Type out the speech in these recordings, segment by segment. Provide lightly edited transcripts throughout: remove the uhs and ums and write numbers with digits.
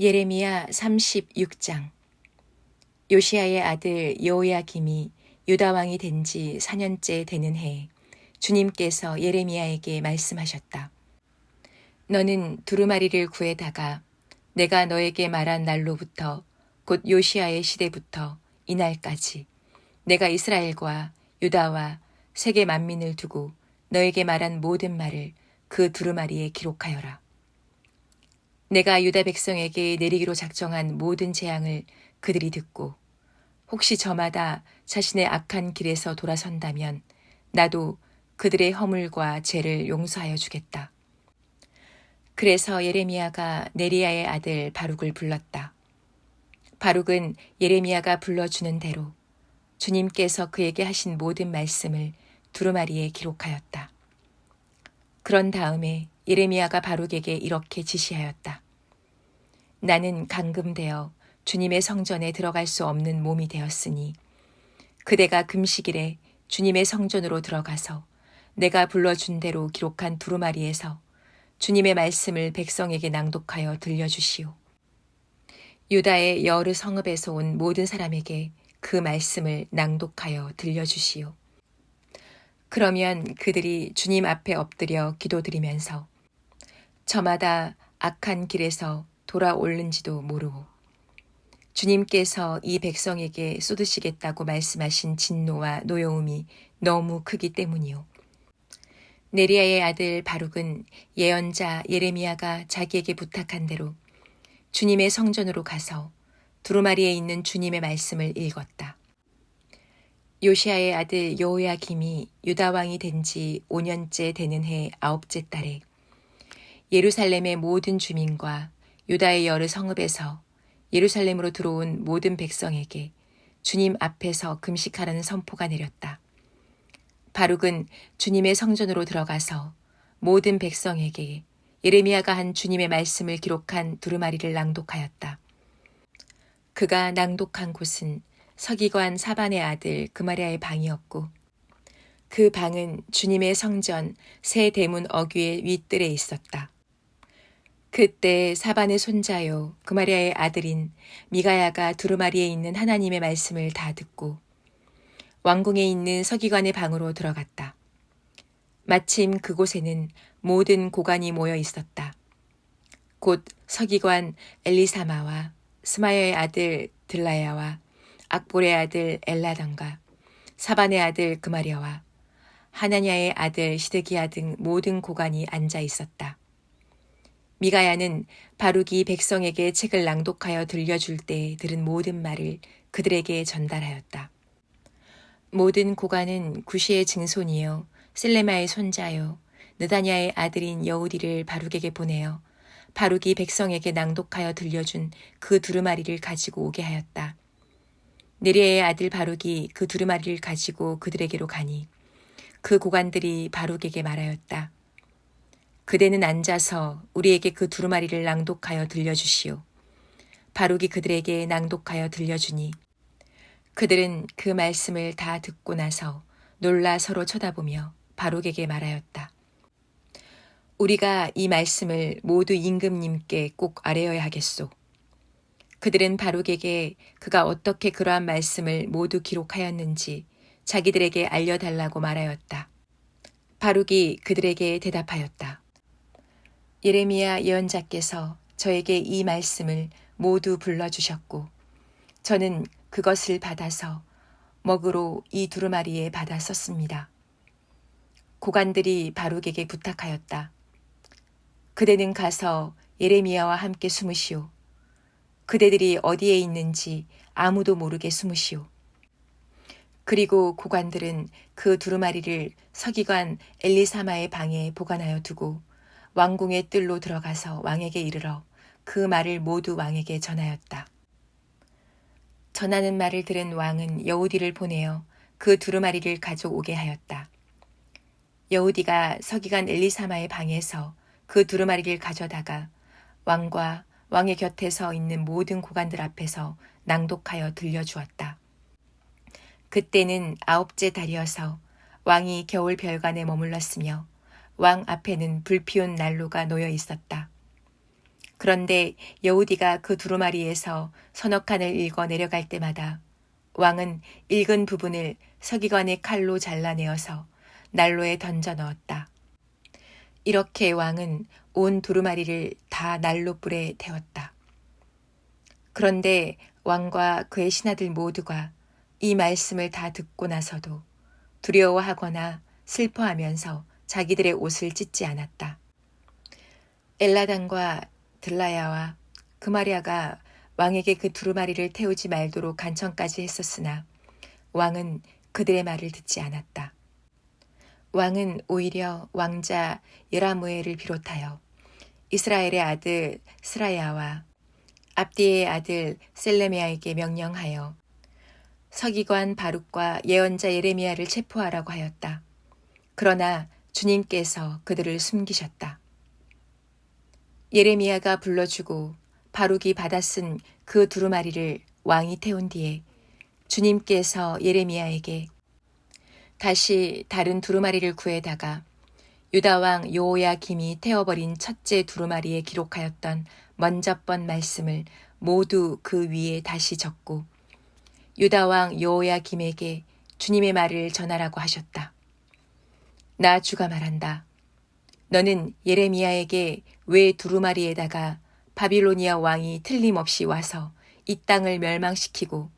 예레미야 36장. 요시야의 아들 여호야김이 유다 왕이 된 지 4년째 되는 해에 주님께서 예레미야에게 말씀하셨다. 너는 두루마리를 구해다가 내가 너에게 말한 날로부터 곧 요시야의 시대부터 이날까지 내가 이스라엘과 유다와 세계 만민을 두고 너에게 말한 모든 말을 그 두루마리에 기록하여라. 내가 유다 백성에게 내리기로 작정한 모든 재앙을 그들이 듣고 혹시 저마다 자신의 악한 길에서 돌아선다면 나도 그들의 허물과 죄를 용서하여 주겠다. 그래서 예레미야가 네리야의 아들 바룩을 불렀다. 바룩은 예레미야가 불러주는 대로 주님께서 그에게 하신 모든 말씀을 두루마리에 기록하였다. 그런 다음에 예레미야가 바룩에게 이렇게 지시하였다. 나는 감금되어 주님의 성전에 들어갈 수 없는 몸이 되었으니 그대가 금식일에 주님의 성전으로 들어가서 내가 불러준 대로 기록한 두루마리에서 주님의 말씀을 백성에게 낭독하여 들려주시오. 유다의 여느 성읍에서 온 모든 사람에게 그 말씀을 낭독하여 들려주시오. 그러면 그들이 주님 앞에 엎드려 기도드리면서 저마다 악한 길에서 돌아올는지도 모르고 주님께서 이 백성에게 쏟으시겠다고 말씀하신 진노와 노여움이 너무 크기 때문이요. 네리야의 아들 바룩은 예언자 예레미야가 자기에게 부탁한 대로 주님의 성전으로 가서 두루마리에 있는 주님의 말씀을 읽었다. 요시야의 아들 여호야김이 유다 왕이 된 지 5년째 되는 해 9째 달에 예루살렘의 모든 주민과 유다의 여느 성읍에서 예루살렘으로 들어온 모든 백성에게 주님 앞에서 금식하라는 선포가 내렸다. 바룩은 주님의 성전으로 들어가서 모든 백성에게 예레미야가 한 주님의 말씀을 기록한 두루마리를 낭독하였다. 그가 낭독한 곳은 서기관 사반의 아들 그마랴의 방이었고 그 방은 주님의 성전 새 대문 어귀의 윗뜰에 있었다. 그때 사반의 손자요 그마랴의 아들인 미가야가 두루마리에 있는 하나님의 말씀을 다 듣고 왕궁에 있는 서기관의 방으로 들어갔다. 마침 그곳에는 모든 고관이 모여 있었다. 곧 서기관 엘리사마와 스마야의 아들 들라야와 악볼의 아들 엘라단과 사반의 아들 그마랴와 하나냐의 아들 시드기야 등 모든 고관이 앉아 있었다. 미가야는 바룩이 백성에게 책을 낭독하여 들려줄 때 들은 모든 말을 그들에게 전달하였다. 모든 고관은 구시의 증손이요 셀레마의 손자요 느다냐의 아들인 여우디를 바룩에게 보내어 바룩이 백성에게 낭독하여 들려준 그 두루마리를 가지고 오게 하였다. 네리야의 아들 바룩이 그 두루마리를 가지고 그들에게로 가니 그 고관들이 바룩에게 말하였다. 그대는 앉아서 우리에게 그 두루마리를 낭독하여 들려주시오. 바룩이 그들에게 낭독하여 들려주니 그들은 그 말씀을 다 듣고 나서 놀라 서로 쳐다보며 바룩에게 말하였다. 우리가 이 말씀을 모두 임금님께 꼭 아뢰어야 하겠소. 그들은 바룩에게 그가 어떻게 그러한 말씀을 모두 기록하였는지 자기들에게 알려달라고 말하였다. 바룩이 그들에게 대답하였다. 예레미야 예언자께서 저에게 이 말씀을 모두 불러주셨고 저는 그것을 받아서 먹으로 이 두루마리에 받아 썼습니다. 고관들이 바룩에게 부탁하였다. 그대는 가서 예레미야와 함께 숨으시오. 그대들이 어디에 있는지 아무도 모르게 숨으시오. 그리고 고관들은 그 두루마리를 서기관 엘리사마의 방에 보관하여 두고 왕궁의 뜰로 들어가서 왕에게 이르러 그 말을 모두 왕에게 전하였다. 전하는 말을 들은 왕은 여우디를 보내어 그 두루마리를 가져오게 하였다. 여우디가 서기관 엘리사마의 방에서 그 두루마리를 가져다가 왕과 왕의 곁에 서 있는 모든 고관들 앞에서 낭독하여 들려주었다. 그때는 9째 달이어서 왕이 겨울 별관에 머물렀으며 왕 앞에는 불피운 난로가 놓여 있었다. 그런데 여우디가 그 두루마리에서 서너 칸을 읽어 내려갈 때마다 왕은 읽은 부분을 서기관의 칼로 잘라내어서 난로에 던져 넣었다. 이렇게 왕은 온 두루마리를 다 난로불에 태웠다. 그런데 왕과 그의 신하들 모두가 이 말씀을 다 듣고 나서도 두려워하거나 슬퍼하면서 자기들의 옷을 찢지 않았다. 엘라단과 들라야와 그마랴가 왕에게 그 두루마리를 태우지 말도록 간청까지 했었으나 왕은 그들의 말을 듣지 않았다. 왕은 오히려 왕자 여라무엘을 비롯하여 이스라엘의 아들 스라야와 압디의 아들 셀레미야에게 명령하여 서기관 바룩과 예언자 예레미야를 체포하라고 하였다. 그러나 주님께서 그들을 숨기셨다. 예레미야가 불러주고 바룩이 받아 쓴 그 두루마리를 왕이 태운 뒤에 주님께서 예레미야에게 다시 다른 두루마리를 구해다가 유다왕 여호야김이 태워버린 첫째 두루마리에 기록하였던 먼저 번 말씀을 모두 그 위에 다시 적고 유다왕 여호야김에게 주님의 말을 전하라고 하셨다. 나 주가 말한다. 너는 예레미야에게 왜 두루마리에다가 바빌로니아 왕이 틀림없이 와서 이 땅을 멸망시키고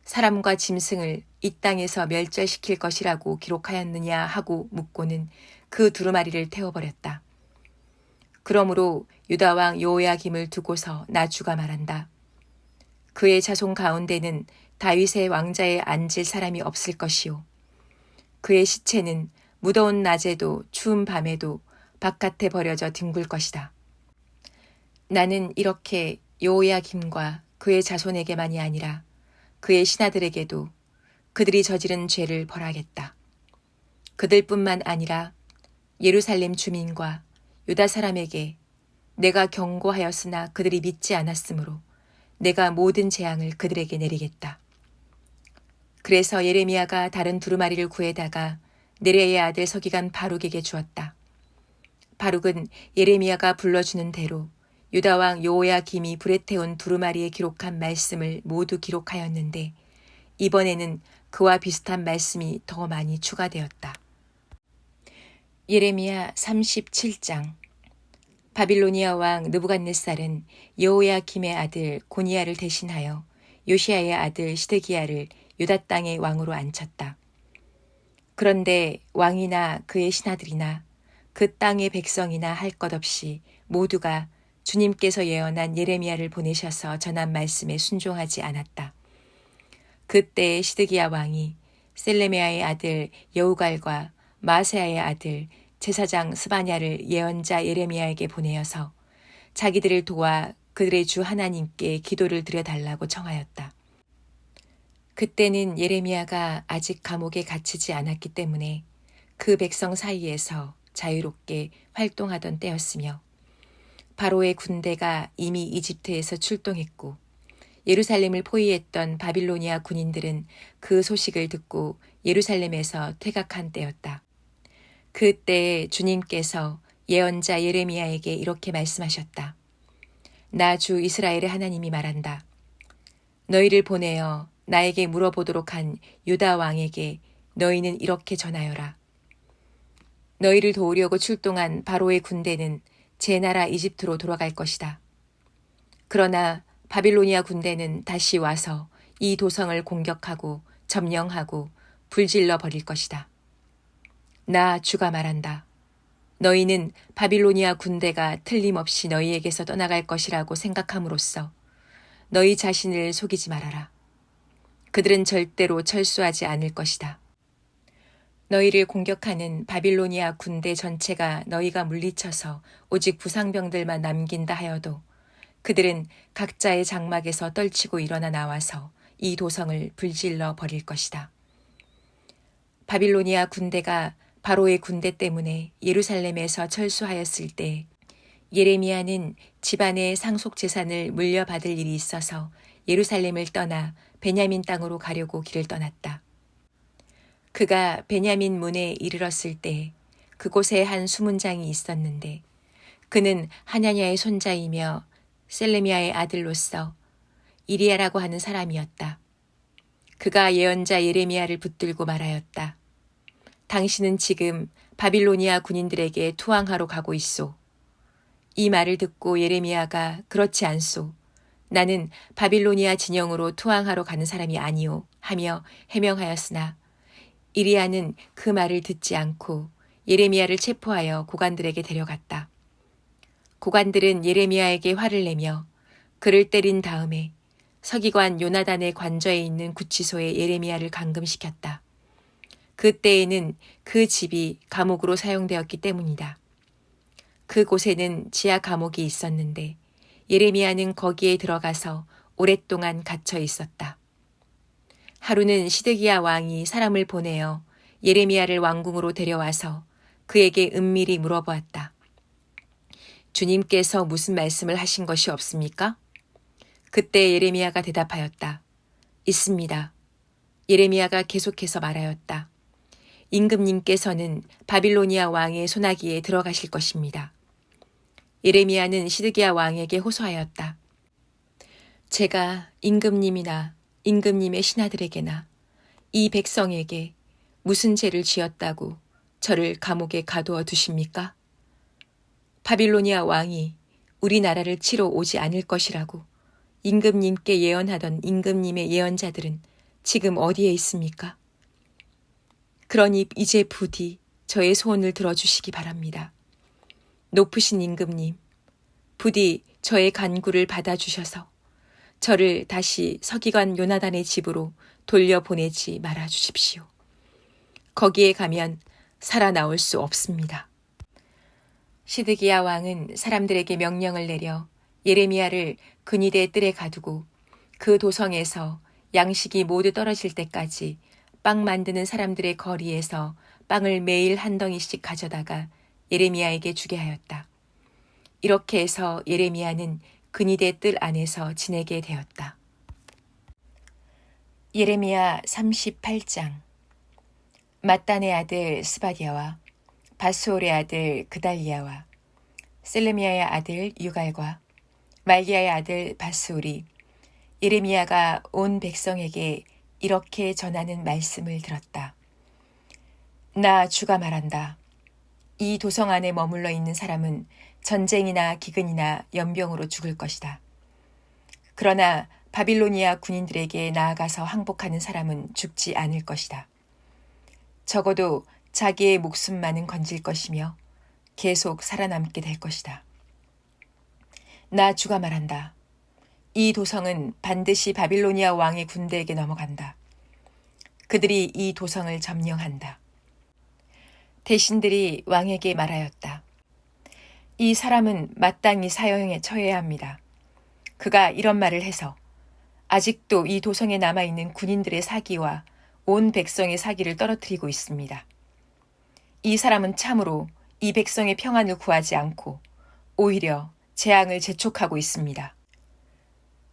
사람과 짐승을 이 땅에서 멸절시킬 것이라고 기록하였느냐 하고 묻고는 그 두루마리를 태워버렸다. 그러므로 유다왕 여호야김을 두고서 나 주가 말한다. 그의 자손 가운데는 다윗의 왕자에 앉을 사람이 없을 것이요. 그의 시체는 무더운 낮에도 추운 밤에도 바깥에 버려져 뒹굴 것이다. 나는 이렇게 여호야김과 그의 자손에게만이 아니라 그의 신하들에게도 그들이 저지른 죄를 벌하겠다. 그들뿐만 아니라 예루살렘 주민과 유다 사람에게 내가 경고하였으나 그들이 믿지 않았으므로 내가 모든 재앙을 그들에게 내리겠다. 그래서 예레미야가 다른 두루마리를 구해다가 네레의 아들 서기관 바룩에게 주었다. 바룩은 예레미야가 불러주는 대로 유다왕 여호야김이 불에 태운 두루마리에 기록한 말씀을 모두 기록하였는데 이번에는 그와 비슷한 말씀이 더 많이 추가되었다. 예레미야 37장. 바빌로니아 왕 느부갓네살은 여호야김의 아들 고니야를 대신하여 요시야의 아들 시드기야를 유다 땅의 왕으로 앉혔다. 그런데 왕이나 그의 신하들이나 그 땅의 백성이나 할 것 없이 모두가 주님께서 예언한 예레미야를 보내셔서 전한 말씀에 순종하지 않았다. 그때 시드기야 왕이 셀레미야의 아들 여우갈과 마세야의 아들 제사장 스바냐를 예언자 예레미야에게 보내어서 자기들을 도와 그들의 주 하나님께 기도를 드려달라고 청하였다. 그때는 예레미야가 아직 감옥에 갇히지 않았기 때문에 그 백성 사이에서 자유롭게 활동하던 때였으며 바로의 군대가 이미 이집트에서 출동했고 예루살렘을 포위했던 바빌로니아 군인들은 그 소식을 듣고 예루살렘에서 퇴각한 때였다. 그때에 주님께서 예언자 예레미야에게 이렇게 말씀하셨다. 나 주 이스라엘의 하나님이 말한다. 너희를 보내어 나에게 물어보도록 한 유다 왕에게 너희는 이렇게 전하여라. 너희를 도우려고 출동한 바로의 군대는 제 나라 이집트로 돌아갈 것이다. 그러나 바빌로니아 군대는 다시 와서 이 도성을 공격하고 점령하고 불질러 버릴 것이다. 나 주가 말한다. 너희는 바빌로니아 군대가 틀림없이 너희에게서 떠나갈 것이라고 생각함으로써 너희 자신을 속이지 말아라. 그들은 절대로 철수하지 않을 것이다. 너희를 공격하는 바빌로니아 군대 전체가 너희가 물리쳐서 오직 부상병들만 남긴다 하여도 그들은 각자의 장막에서 떨치고 일어나 나와서 이 도성을 불질러 버릴 것이다. 바빌로니아 군대가 바로의 군대 때문에 예루살렘에서 철수하였을 때 예레미야는 집안의 상속재산을 물려받을 일이 있어서 예루살렘을 떠나 베냐민 땅으로 가려고 길을 떠났다. 그가 베냐민 문에 이르렀을 때 그곳에 한 수문장이 있었는데 그는 하냐냐의 손자이며 셀레미야의 아들로서 이리야라고 하는 사람이었다. 그가 예언자 예레미야를 붙들고 말하였다. 당신은 지금 바빌로니아 군인들에게 투항하러 가고 있소. 이 말을 듣고 예레미야가 그렇지 않소. 나는 바빌로니아 진영으로 투항하러 가는 사람이 아니오 하며 해명하였으나 이리야는 그 말을 듣지 않고 예레미야를 체포하여 고관들에게 데려갔다. 고관들은 예레미야에게 화를 내며 그를 때린 다음에 서기관 요나단의 관저에 있는 구치소에 예레미야를 감금시켰다. 그때에는 그 집이 감옥으로 사용되었기 때문이다. 그곳에는 지하 감옥이 있었는데 예레미야는 거기에 들어가서 오랫동안 갇혀 있었다. 하루는 시드기야 왕이 사람을 보내어 예레미야를 왕궁으로 데려와서 그에게 은밀히 물어보았다. 주님께서 무슨 말씀을 하신 것이 없습니까? 그때 예레미야가 대답하였다. 있습니다. 예레미야가 계속해서 말하였다. 임금님께서는 바빌로니아 왕의 소나기에 들어가실 것입니다. 예레미야는 시드기야 왕에게 호소하였다. 제가 임금님이나 임금님의 신하들에게나 이 백성에게 무슨 죄를 지었다고 저를 감옥에 가두어 두십니까? 바빌로니아 왕이 우리나라를 치러 오지 않을 것이라고 임금님께 예언하던 임금님의 예언자들은 지금 어디에 있습니까? 그러니 이제 부디 저의 소원을 들어주시기 바랍니다. 높으신 임금님, 부디 저의 간구를 받아주셔서 저를 다시 서기관 요나단의 집으로 돌려보내지 말아 주십시오. 거기에 가면 살아나올 수 없습니다. 시드기야 왕은 사람들에게 명령을 내려 예레미야를 근위대 뜰에 가두고 그 도성에서 양식이 모두 떨어질 때까지 빵 만드는 사람들의 거리에서 빵을 매일 한 덩이씩 가져다가 예레미야에게 주게 하였다. 이렇게 해서 예레미야는 근위대 뜰 안에서 지내게 되었다. 예레미야 38장. 맏단의 아들 스바디아와 바스올의 아들 그달리아와 셀레미야의 아들 유갈과 말기야의 아들 바스올이 예레미야가 온 백성에게 이렇게 전하는 말씀을 들었다. 나 주가 말한다. 이 도성 안에 머물러 있는 사람은 전쟁이나 기근이나 연병으로 죽을 것이다. 그러나 바빌로니아 군인들에게 나아가서 항복하는 사람은 죽지 않을 것이다. 적어도 자기의 목숨만은 건질 것이며 계속 살아남게 될 것이다. 나 주가 말한다. 이 도성은 반드시 바빌로니아 왕의 군대에게 넘어간다. 그들이 이 도성을 점령한다. 대신들이 왕에게 말하였다. 이 사람은 마땅히 사형에 처해야 합니다. 그가 이런 말을 해서 아직도 이 도성에 남아있는 군인들의 사기와 온 백성의 사기를 떨어뜨리고 있습니다. 이 사람은 참으로 이 백성의 평안을 구하지 않고 오히려 재앙을 재촉하고 있습니다.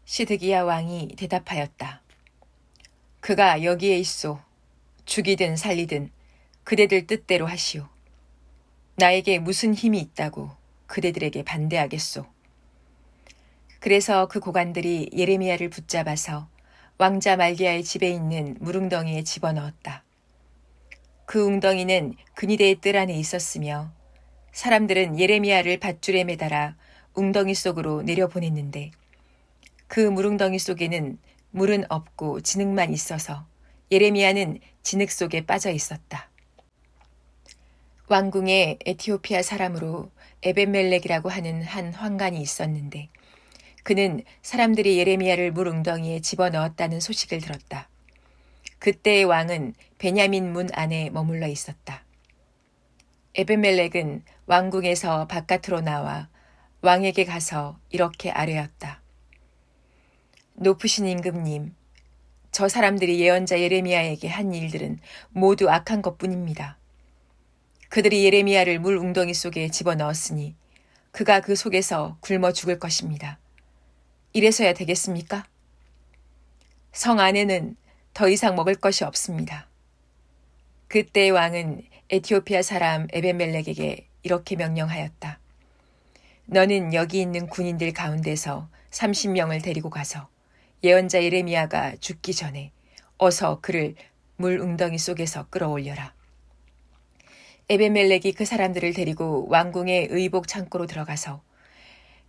시드기야 왕이 대답하였다. 그가 여기에 있소. 죽이든 살리든 그대들 뜻대로 하시오. 나에게 무슨 힘이 있다고 그대들에게 반대하겠소. 그래서 그 고관들이 예레미야를 붙잡아서 왕자 말기야의 집에 있는 물웅덩이에 집어넣었다. 그 웅덩이는 근위대의 뜰 안에 있었으며 사람들은 예레미야를 밧줄에 매달아 웅덩이 속으로 내려보냈는데 그 물웅덩이 속에는 물은 없고 진흙만 있어서 예레미야는 진흙 속에 빠져 있었다. 왕궁에 에티오피아 사람으로 에벤멜렉이라고 하는 한 환관이 있었는데 그는 사람들이 예레미야를 물웅덩이에 집어넣었다는 소식을 들었다. 그때의 왕은 베냐민 문 안에 머물러 있었다. 에벤멜렉은 왕궁에서 바깥으로 나와 왕에게 가서 이렇게 아뢰었다. 높으신 임금님, 저 사람들이 예언자 예레미야에게 한 일들은 모두 악한 것뿐입니다. 그들이 예레미야를 물 웅덩이 속에 집어넣었으니 그가 그 속에서 굶어 죽을 것입니다. 이래서야 되겠습니까? 성 안에는 더 이상 먹을 것이 없습니다. 그때 왕은 에티오피아 사람 에벤멜렉에게 이렇게 명령하였다. 너는 여기 있는 군인들 가운데서 30명을 데리고 가서 예언자 예레미야가 죽기 전에 어서 그를 물 웅덩이 속에서 끌어올려라. 에벤멜렉이 그 사람들을 데리고 왕궁의 의복 창고로 들어가서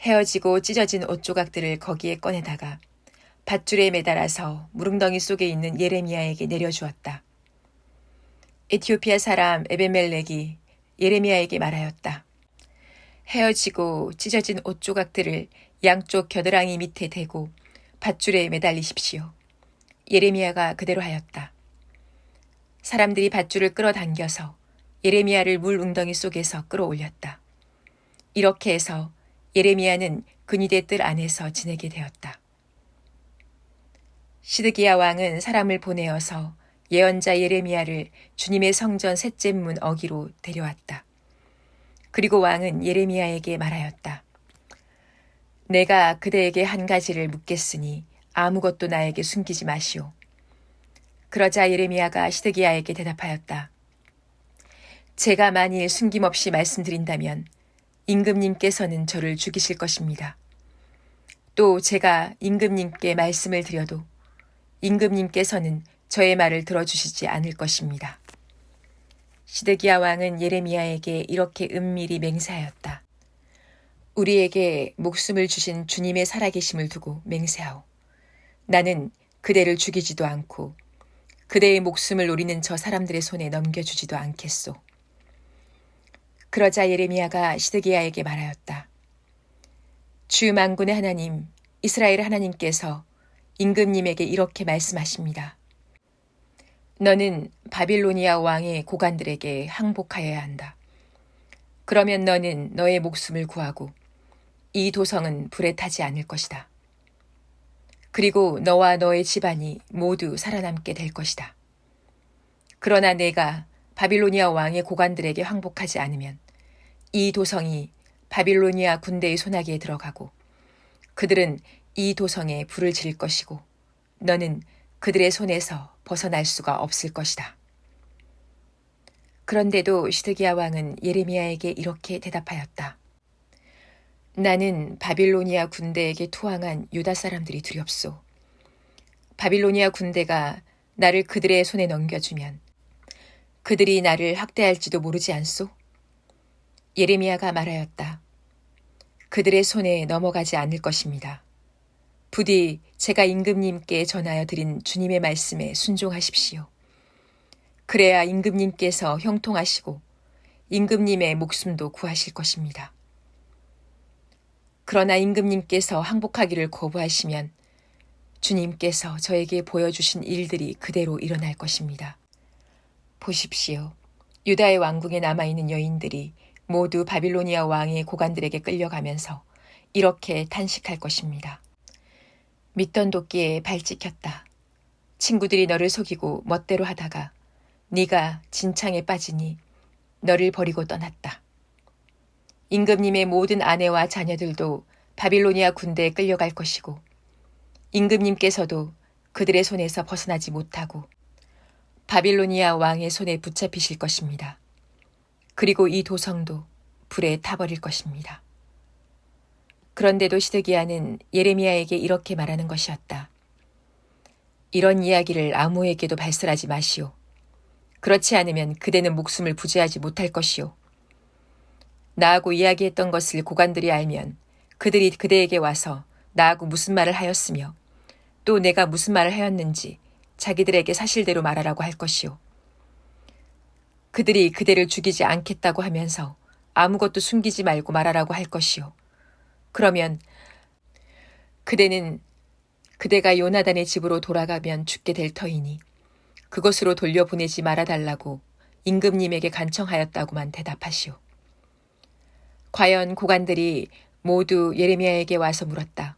헤어지고 찢어진 옷 조각들을 거기에 꺼내다가 밧줄에 매달아서 물웅덩이 속에 있는 예레미야에게 내려주었다. 에티오피아 사람 에벤멜렉이 예레미야에게 말하였다. 헤어지고 찢어진 옷 조각들을 양쪽 겨드랑이 밑에 대고 밧줄에 매달리십시오. 예레미야가 그대로 하였다. 사람들이 밧줄을 끌어당겨서 예레미야를 물 웅덩이 속에서 끌어올렸다. 이렇게 해서 예레미야는 근위대 뜰 안에서 지내게 되었다. 시드기야 왕은 사람을 보내어서 예언자 예레미야를 주님의 성전 셋째 문 어기로 데려왔다. 그리고 왕은 예레미야에게 말하였다. 내가 그대에게 한 가지를 묻겠으니 아무것도 나에게 숨기지 마시오. 그러자 예레미야가 시드기야에게 대답하였다. 제가 만일 숨김없이 말씀드린다면 임금님께서는 저를 죽이실 것입니다. 또 제가 임금님께 말씀을 드려도 임금님께서는 저의 말을 들어주시지 않을 것입니다. 시드기야 왕은 예레미야에게 이렇게 은밀히 맹세하였다. 우리에게 목숨을 주신 주님의 살아계심을 두고 맹세하오. 나는 그대를 죽이지도 않고 그대의 목숨을 노리는 저 사람들의 손에 넘겨주지도 않겠소. 그러자 예레미야가 시드기야에게 말하였다. 주 만군의 하나님, 이스라엘 하나님께서 임금님에게 이렇게 말씀하십니다. 너는 바빌로니아 왕의 고관들에게 항복하여야 한다. 그러면 너는 너의 목숨을 구하고 이 도성은 불에 타지 않을 것이다. 그리고 너와 너의 집안이 모두 살아남게 될 것이다. 그러나 내가 바빌로니아 왕의 고관들에게 항복하지 않으면 이 도성이 바빌로니아 군대의 손아귀에 들어가고 그들은 이 도성에 불을 지를 것이고 너는 그들의 손에서 벗어날 수가 없을 것이다. 그런데도 시드기야 왕은 예레미야에게 이렇게 대답하였다. 나는 바빌로니아 군대에게 투항한 유다 사람들이 두렵소. 바빌로니아 군대가 나를 그들의 손에 넘겨주면 그들이 나를 학대할지도 모르지 않소? 예레미야가 말하였다. 그들의 손에 넘어가지 않을 것입니다. 부디 제가 임금님께 전하여 드린 주님의 말씀에 순종하십시오. 그래야 임금님께서 형통하시고 임금님의 목숨도 구하실 것입니다. 그러나 임금님께서 항복하기를 거부하시면 주님께서 저에게 보여주신 일들이 그대로 일어날 것입니다. 보십시오. 유다의 왕궁에 남아있는 여인들이 모두 바빌로니아 왕의 고관들에게 끌려가면서 이렇게 탄식할 것입니다. 믿던 도끼에 발 찍혔다. 친구들이 너를 속이고 멋대로 하다가 네가 진창에 빠지니 너를 버리고 떠났다. 임금님의 모든 아내와 자녀들도 바빌로니아 군대에 끌려갈 것이고 임금님께서도 그들의 손에서 벗어나지 못하고 바빌로니아 왕의 손에 붙잡히실 것입니다. 그리고 이 도성도 불에 타버릴 것입니다. 그런데도 시드기야는 예레미야에게 이렇게 말하는 것이었다. 이런 이야기를 아무에게도 발설하지 마시오. 그렇지 않으면 그대는 목숨을 부지하지 못할 것이오. 나하고 이야기했던 것을 고관들이 알면 그들이 그대에게 와서 나하고 무슨 말을 하였으며 또 내가 무슨 말을 하였는지 자기들에게 사실대로 말하라고 할 것이오. 그들이 그대를 죽이지 않겠다고 하면서 아무것도 숨기지 말고 말하라고 할 것이오. 그러면 그대는 그대가 요나단의 집으로 돌아가면 죽게 될 터이니 그것으로 돌려보내지 말아달라고 임금님에게 간청하였다고만 대답하시오. 과연 고관들이 모두 예레미야에게 와서 물었다.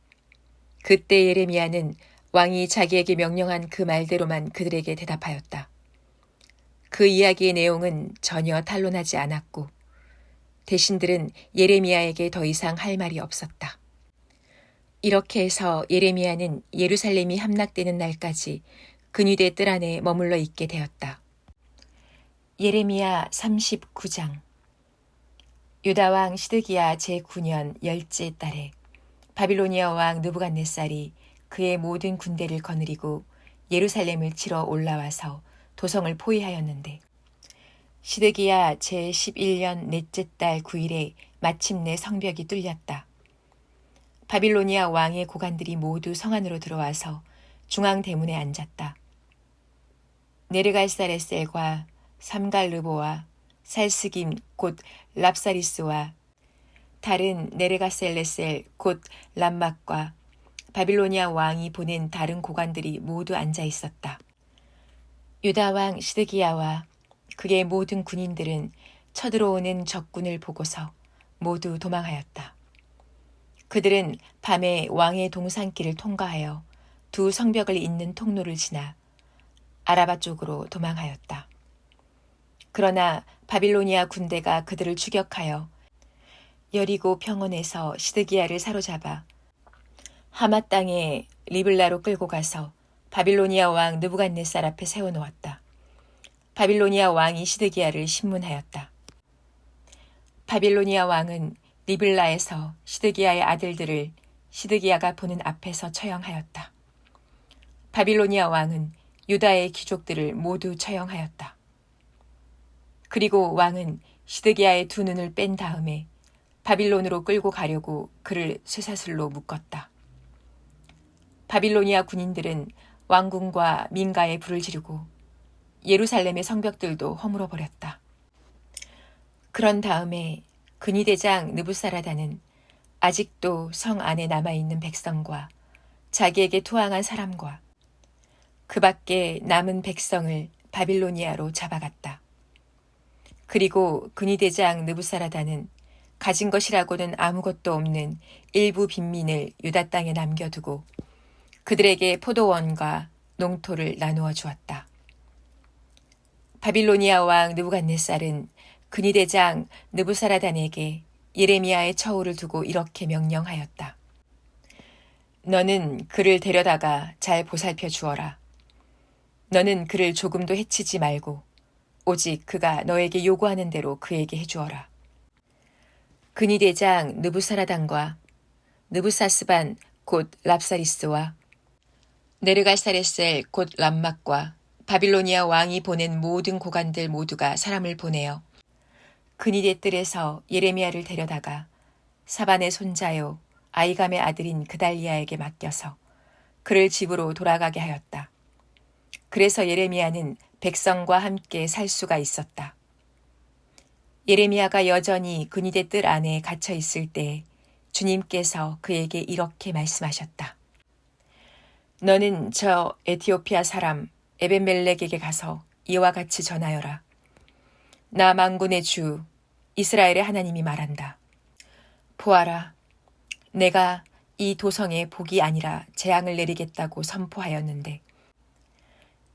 그때 예레미야는 왕이 자기에게 명령한 그 말대로만 그들에게 대답하였다. 그 이야기의 내용은 전혀 탄론하지 않았고 대신들은 예레미야에게 더 이상 할 말이 없었다. 이렇게 해서 예레미야는 예루살렘이 함락되는 날까지 근위대 뜰 안에 머물러 있게 되었다. 예레미야 39장. 유다왕 시드기야 제9년 10째 달에 바빌로니아 왕 느부갓네살이 그의 모든 군대를 거느리고 예루살렘을 치러 올라와서 도성을 포위하였는데 시드기야 제11년 넷째 달 9일에 마침내 성벽이 뚫렸다. 바빌로니아 왕의 고관들이 모두 성 안으로 들어와서 중앙 대문에 앉았다. 네르갈사레셀과 삼갈르보와 살스김 곧 랍사리스와 다른 네르가셀레셀 곧 람막과 바빌로니아 왕이 보낸 다른 고관들이 모두 앉아 있었다. 유다 왕 시드기야와 그의 모든 군인들은 쳐들어오는 적군을 보고서 모두 도망하였다. 그들은 밤에 왕의 동산길을 통과하여 두 성벽을 잇는 통로를 지나 아라바 쪽으로 도망하였다. 그러나 바빌로니아 군대가 그들을 추격하여 여리고 평원에서 시드기야를 사로잡아 하맛 땅의 리블라로 끌고 가서 바빌로니아 왕 느부갓네살 앞에 세워놓았다. 바빌로니아 왕이 시드기야를 신문하였다. 바빌로니아 왕은 리블라에서 시드기야의 아들들을 시드기야가 보는 앞에서 처형하였다. 바빌로니아 왕은 유다의 귀족들을 모두 처형하였다. 그리고 왕은 시드기야의 두 눈을 뺀 다음에 바빌론으로 끌고 가려고 그를 쇠사슬로 묶었다. 바빌로니아 군인들은 왕궁과 민가에 불을 지르고 예루살렘의 성벽들도 허물어 버렸다. 그런 다음에 근위대장 느부사라다는 아직도 성 안에 남아있는 백성과 자기에게 투항한 사람과 그 밖에 남은 백성을 바빌로니아로 잡아갔다. 그리고 근위대장 느부사라다는 가진 것이라고는 아무것도 없는 일부 빈민을 유다 땅에 남겨두고 그들에게 포도원과 농토를 나누어 주었다. 바빌로니아 왕 느부갓네살은 근위대장 느부사라단에게 예레미야의 처우를 두고 이렇게 명령하였다. 너는 그를 데려다가 잘 보살펴 주어라. 너는 그를 조금도 해치지 말고 오직 그가 너에게 요구하는 대로 그에게 해주어라. 근위대장 느부사라단과 느부사스반 곧 랍사리스와 네르갈사레셀 곧 람막과 바빌로니아 왕이 보낸 모든 고관들 모두가 사람을 보내어 근위대 뜰에서 예레미야를 데려다가 사반의 손자요 아이감의 아들인 그달리야에게 맡겨서 그를 집으로 돌아가게 하였다. 그래서 예레미야는 백성과 함께 살 수가 있었다. 예레미야가 여전히 근위대 뜰 안에 갇혀 있을 때 주님께서 그에게 이렇게 말씀하셨다. 너는 저 에티오피아 사람 에벤멜렉에게 가서 이와 같이 전하여라. 나 만군의 주 이스라엘의 하나님이 말한다. 보아라, 내가 이 도성에 복이 아니라 재앙을 내리겠다고 선포하였는데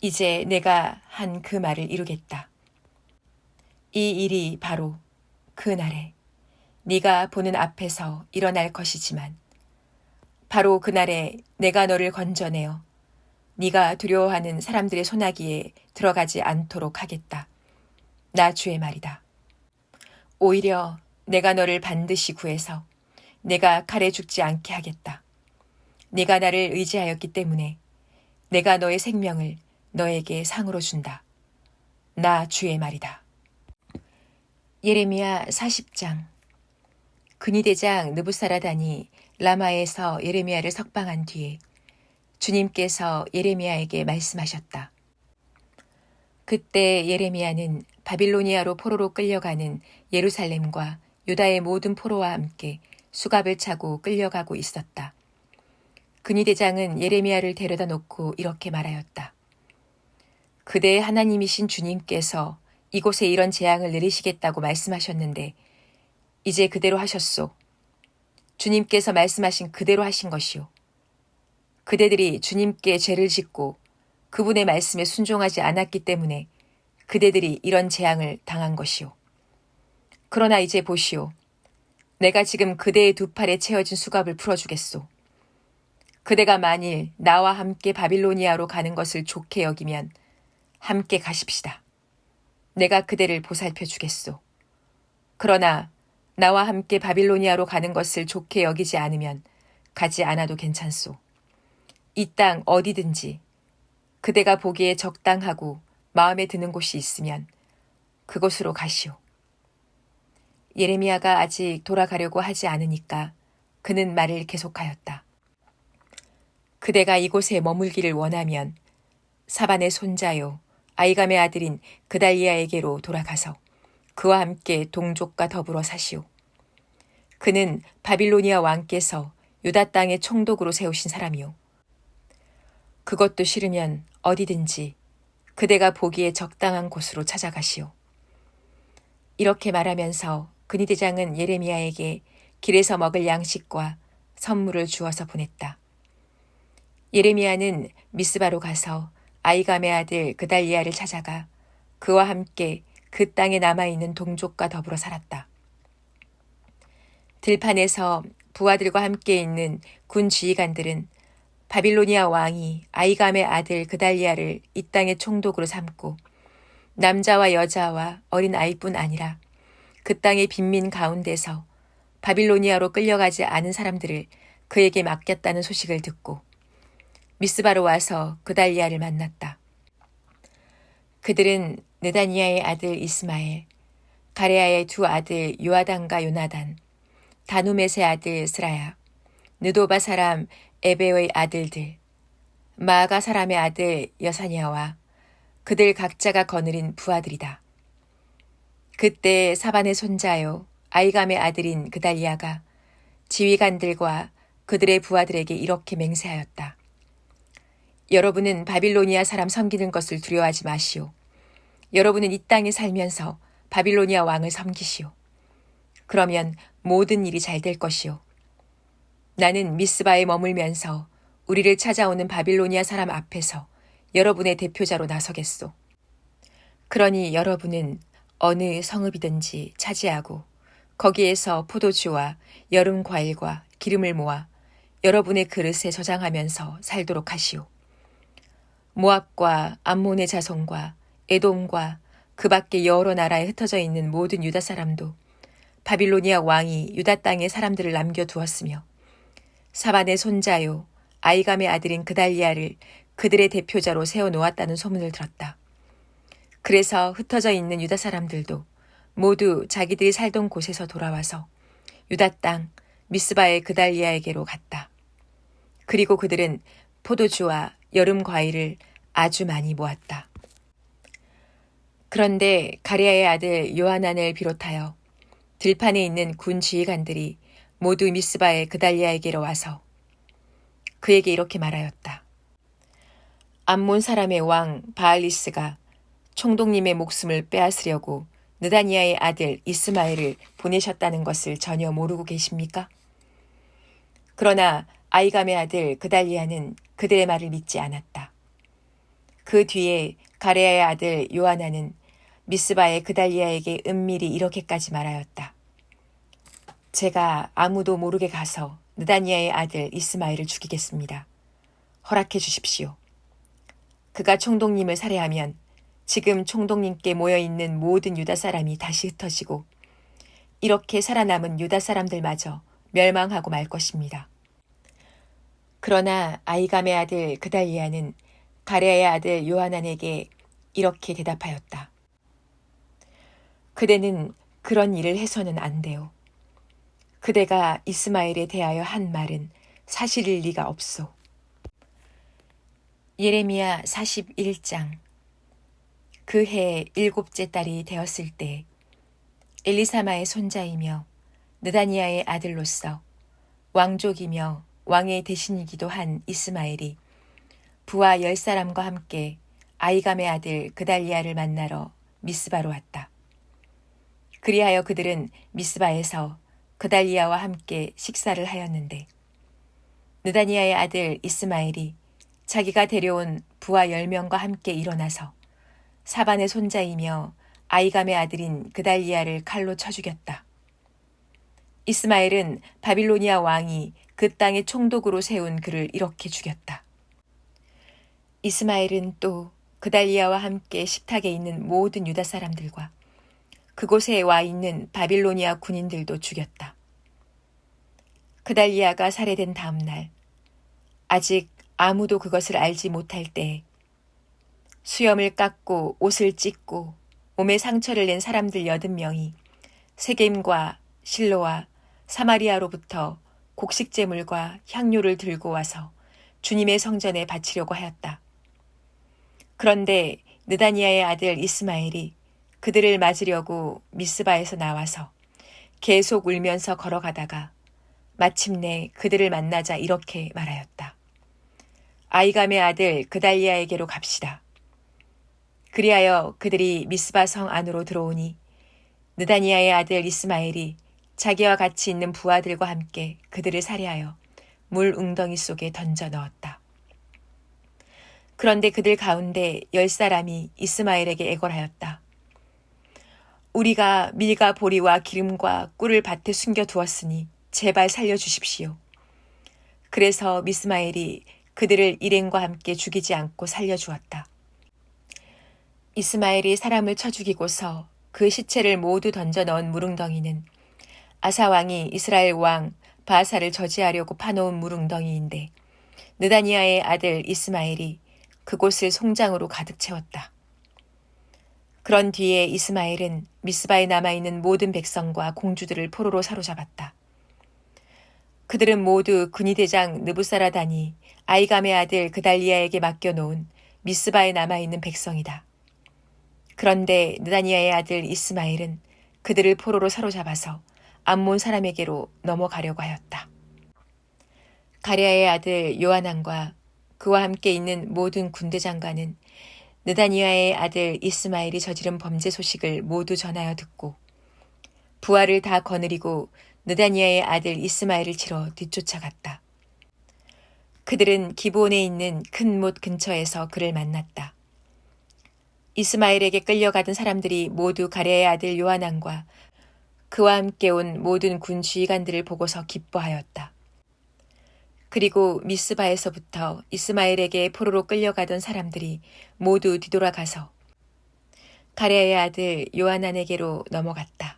이제 내가 한 그 말을 이루겠다. 이 일이 바로 그 날에 네가 보는 앞에서 일어날 것이지만 바로 그날에 내가 너를 건져내어 네가 두려워하는 사람들의 소나기에 들어가지 않도록 하겠다. 나 주의 말이다. 오히려 내가 너를 반드시 구해서 내가 칼에 죽지 않게 하겠다. 네가 나를 의지하였기 때문에 내가 너의 생명을 너에게 상으로 준다. 나 주의 말이다. 예레미야 40장. 근위대장 느부사라단이 라마에서 예레미야를 석방한 뒤에 주님께서 예레미야에게 말씀하셨다. 그때 예레미야는 바빌로니아로 포로로 끌려가는 예루살렘과 유다의 모든 포로와 함께 수갑을 차고 끌려가고 있었다. 근위대장은 예레미야를 데려다 놓고 이렇게 말하였다. 그대의 하나님이신 주님께서 이곳에 이런 재앙을 내리시겠다고 말씀하셨는데 이제 그대로 하셨소. 주님께서 말씀하신 그대로 하신 것이요. 그대들이 주님께 죄를 짓고 그분의 말씀에 순종하지 않았기 때문에 그대들이 이런 재앙을 당한 것이요. 그러나 이제 보시오. 내가 지금 그대의 두 팔에 채워진 수갑을 풀어주겠소. 그대가 만일 나와 함께 바빌로니아로 가는 것을 좋게 여기면 함께 가십시다. 내가 그대를 보살펴 주겠소. 그러나 나와 함께 바빌로니아로 가는 것을 좋게 여기지 않으면 가지 않아도 괜찮소. 이 땅 어디든지 그대가 보기에 적당하고 마음에 드는 곳이 있으면 그곳으로 가시오. 예레미야가 아직 돌아가려고 하지 않으니까 그는 말을 계속하였다. 그대가 이곳에 머물기를 원하면 사반의 손자요 아이감의 아들인 그달리아에게로 돌아가서 그와 함께 동족과 더불어 사시오. 그는 바빌로니아 왕께서 유다 땅의 총독으로 세우신 사람이오. 그것도 싫으면 어디든지 그대가 보기에 적당한 곳으로 찾아가시오. 이렇게 말하면서 근위대장은 예레미야에게 길에서 먹을 양식과 선물을 주어서 보냈다. 예레미야는 미스바로 가서 아이감의 아들 그달리아를 찾아가 그와 함께 그 땅에 남아있는 동족과 더불어 살았다. 들판에서 부하들과 함께 있는 군 지휘관들은 바빌로니아 왕이 아이감의 아들 그달리아를 이 땅의 총독으로 삼고 남자와 여자와 어린 아이뿐 아니라 그 땅의 빈민 가운데서 바빌로니아로 끌려가지 않은 사람들을 그에게 맡겼다는 소식을 듣고 미스바로 와서 그달리아를 만났다. 그들은 느다니아의 아들 이스마엘, 가레아의 두 아들 요아단과 요나단, 다누멧의 아들 스라야, 느도바 사람 에베의 아들들, 마아가 사람의 아들 여사냐와 그들 각자가 거느린 부하들이다. 그때 사반의 손자요 아이감의 아들인 그달리아가 지휘관들과 그들의 부하들에게 이렇게 맹세하였다. 여러분은 바빌로니아 사람 섬기는 것을 두려워하지 마시오. 여러분은 이 땅에 살면서 바빌로니아 왕을 섬기시오. 그러면 모든 일이 잘 될 것이오. 나는 미스바에 머물면서 우리를 찾아오는 바빌로니아 사람 앞에서 여러분의 대표자로 나서겠소. 그러니 여러분은 어느 성읍이든지 차지하고 거기에서 포도주와 여름 과일과 기름을 모아 여러분의 그릇에 저장하면서 살도록 하시오. 모압과 암몬의 자손과 에돔과 그 밖에 여러 나라에 흩어져 있는 모든 유다 사람도 바빌로니아 왕이 유다 땅에 사람들을 남겨두었으며 사반의 손자요 아이감의 아들인 그달리아를 그들의 대표자로 세워놓았다는 소문을 들었다. 그래서 흩어져 있는 유다 사람들도 모두 자기들이 살던 곳에서 돌아와서 유다 땅 미스바의 그달리아에게로 갔다. 그리고 그들은 포도주와 여름 과일을 아주 많이 모았다. 그런데 가레아의 아들 요하난을 비롯하여 들판에 있는 군 지휘관들이 모두 미스바의 그달리아에게로 와서 그에게 이렇게 말하였다. 암몬 사람의 왕 바알리스가 총독님의 목숨을 빼앗으려고 느다니아의 아들 이스마엘을 보내셨다는 것을 전혀 모르고 계십니까? 그러나 아이감의 아들 그달리아는 그들의 말을 믿지 않았다. 그 뒤에 가레아의 아들 요하나는 미스바의 그달리아에게 은밀히 이렇게까지 말하였다. 제가 아무도 모르게 가서 느다니아의 아들 이스마엘을 죽이겠습니다. 허락해 주십시오. 그가 총독님을 살해하면 지금 총독님께 모여있는 모든 유다 사람이 다시 흩어지고 이렇게 살아남은 유다 사람들마저 멸망하고 말 것입니다. 그러나 아이감의 아들 그달리아는 가레아의 아들 요하난에게 이렇게 대답하였다. 그대는 그런 일을 해서는 안 돼요. 그대가 이스마엘에 대하여 한 말은 사실일 리가 없소. 예레미야 41장. 그 해 7째 달이 되었을 때 엘리사마의 손자이며 느다니아의 아들로서 왕족이며 왕의 대신이기도 한 이스마엘이 부하 10사람과 함께 아이감의 아들 그달리아를 만나러 미스바로 왔다. 그리하여 그들은 미스바에서 그달리아와 함께 식사를 하였는데 느다니아의 아들 이스마엘이 자기가 데려온 부하 10명과 함께 일어나서 사반의 손자이며 아이감의 아들인 그달리아를 칼로 쳐 죽였다. 이스마엘은 바빌로니아 왕이 그 땅의 총독으로 세운 그를 이렇게 죽였다. 이스마엘은 또 그달리아와 함께 식탁에 있는 모든 유다 사람들과 그곳에 와 있는 바빌로니아 군인들도 죽였다. 그달리아가 살해된 다음 날, 아직 아무도 그것을 알지 못할 때 수염을 깎고 옷을 찢고 몸에 상처를 낸 사람들 80명이 세겜과 실로와 사마리아로부터 곡식제물과 향료를 들고 와서 주님의 성전에 바치려고 하였다. 그런데 느다니아의 아들 이스마엘이 그들을 맞으려고 미스바에서 나와서 계속 울면서 걸어가다가 마침내 그들을 만나자 이렇게 말하였다. 아이감의 아들 그달리아에게로 갑시다. 그리하여 그들이 미스바 성 안으로 들어오니 느다니아의 아들 이스마엘이 자기와 같이 있는 부하들과 함께 그들을 살해하여 물 웅덩이 속에 던져 넣었다. 그런데 그들 가운데 10사람이 이스마엘에게 애걸하였다. 우리가 밀과 보리와 기름과 꿀을 밭에 숨겨두었으니 제발 살려주십시오. 그래서 미스마엘이 그들을 일행과 함께 죽이지 않고 살려주었다. 이스마엘이 사람을 쳐 죽이고서 그 시체를 모두 던져 넣은 물웅덩이는 아사왕이 이스라엘 왕 바사를 저지하려고 파놓은 물웅덩이인데 느다니아의 아들 이스마엘이 그곳을 송장으로 가득 채웠다. 그런 뒤에 이스마엘은 미스바에 남아있는 모든 백성과 공주들을 포로로 사로잡았다. 그들은 모두 군의대장 느부사라단이 아이감의 아들 그달리아에게 맡겨놓은 미스바에 남아있는 백성이다. 그런데 느다니아의 아들 이스마엘은 그들을 포로로 사로잡아서 암몬 사람에게로 넘어가려고 하였다. 가랴의 아들 요하난과 그와 함께 있는 모든 군대 장관은 느다니아의 아들 이스마엘이 저지른 범죄 소식을 모두 전하여 듣고 부하를 다 거느리고 느다니아의 아들 이스마엘을 치러 뒤쫓아갔다. 그들은 기브온에 있는 큰 못 근처에서 그를 만났다. 이스마엘에게 끌려가던 사람들이 모두 가랴의 아들 요하난과 그와 함께 온 모든 군 지휘관들을 보고서 기뻐하였다. 그리고 미스바에서부터 이스마엘에게 포로로 끌려가던 사람들이 모두 뒤돌아가서 가랴의 아들 요하난에게로 넘어갔다.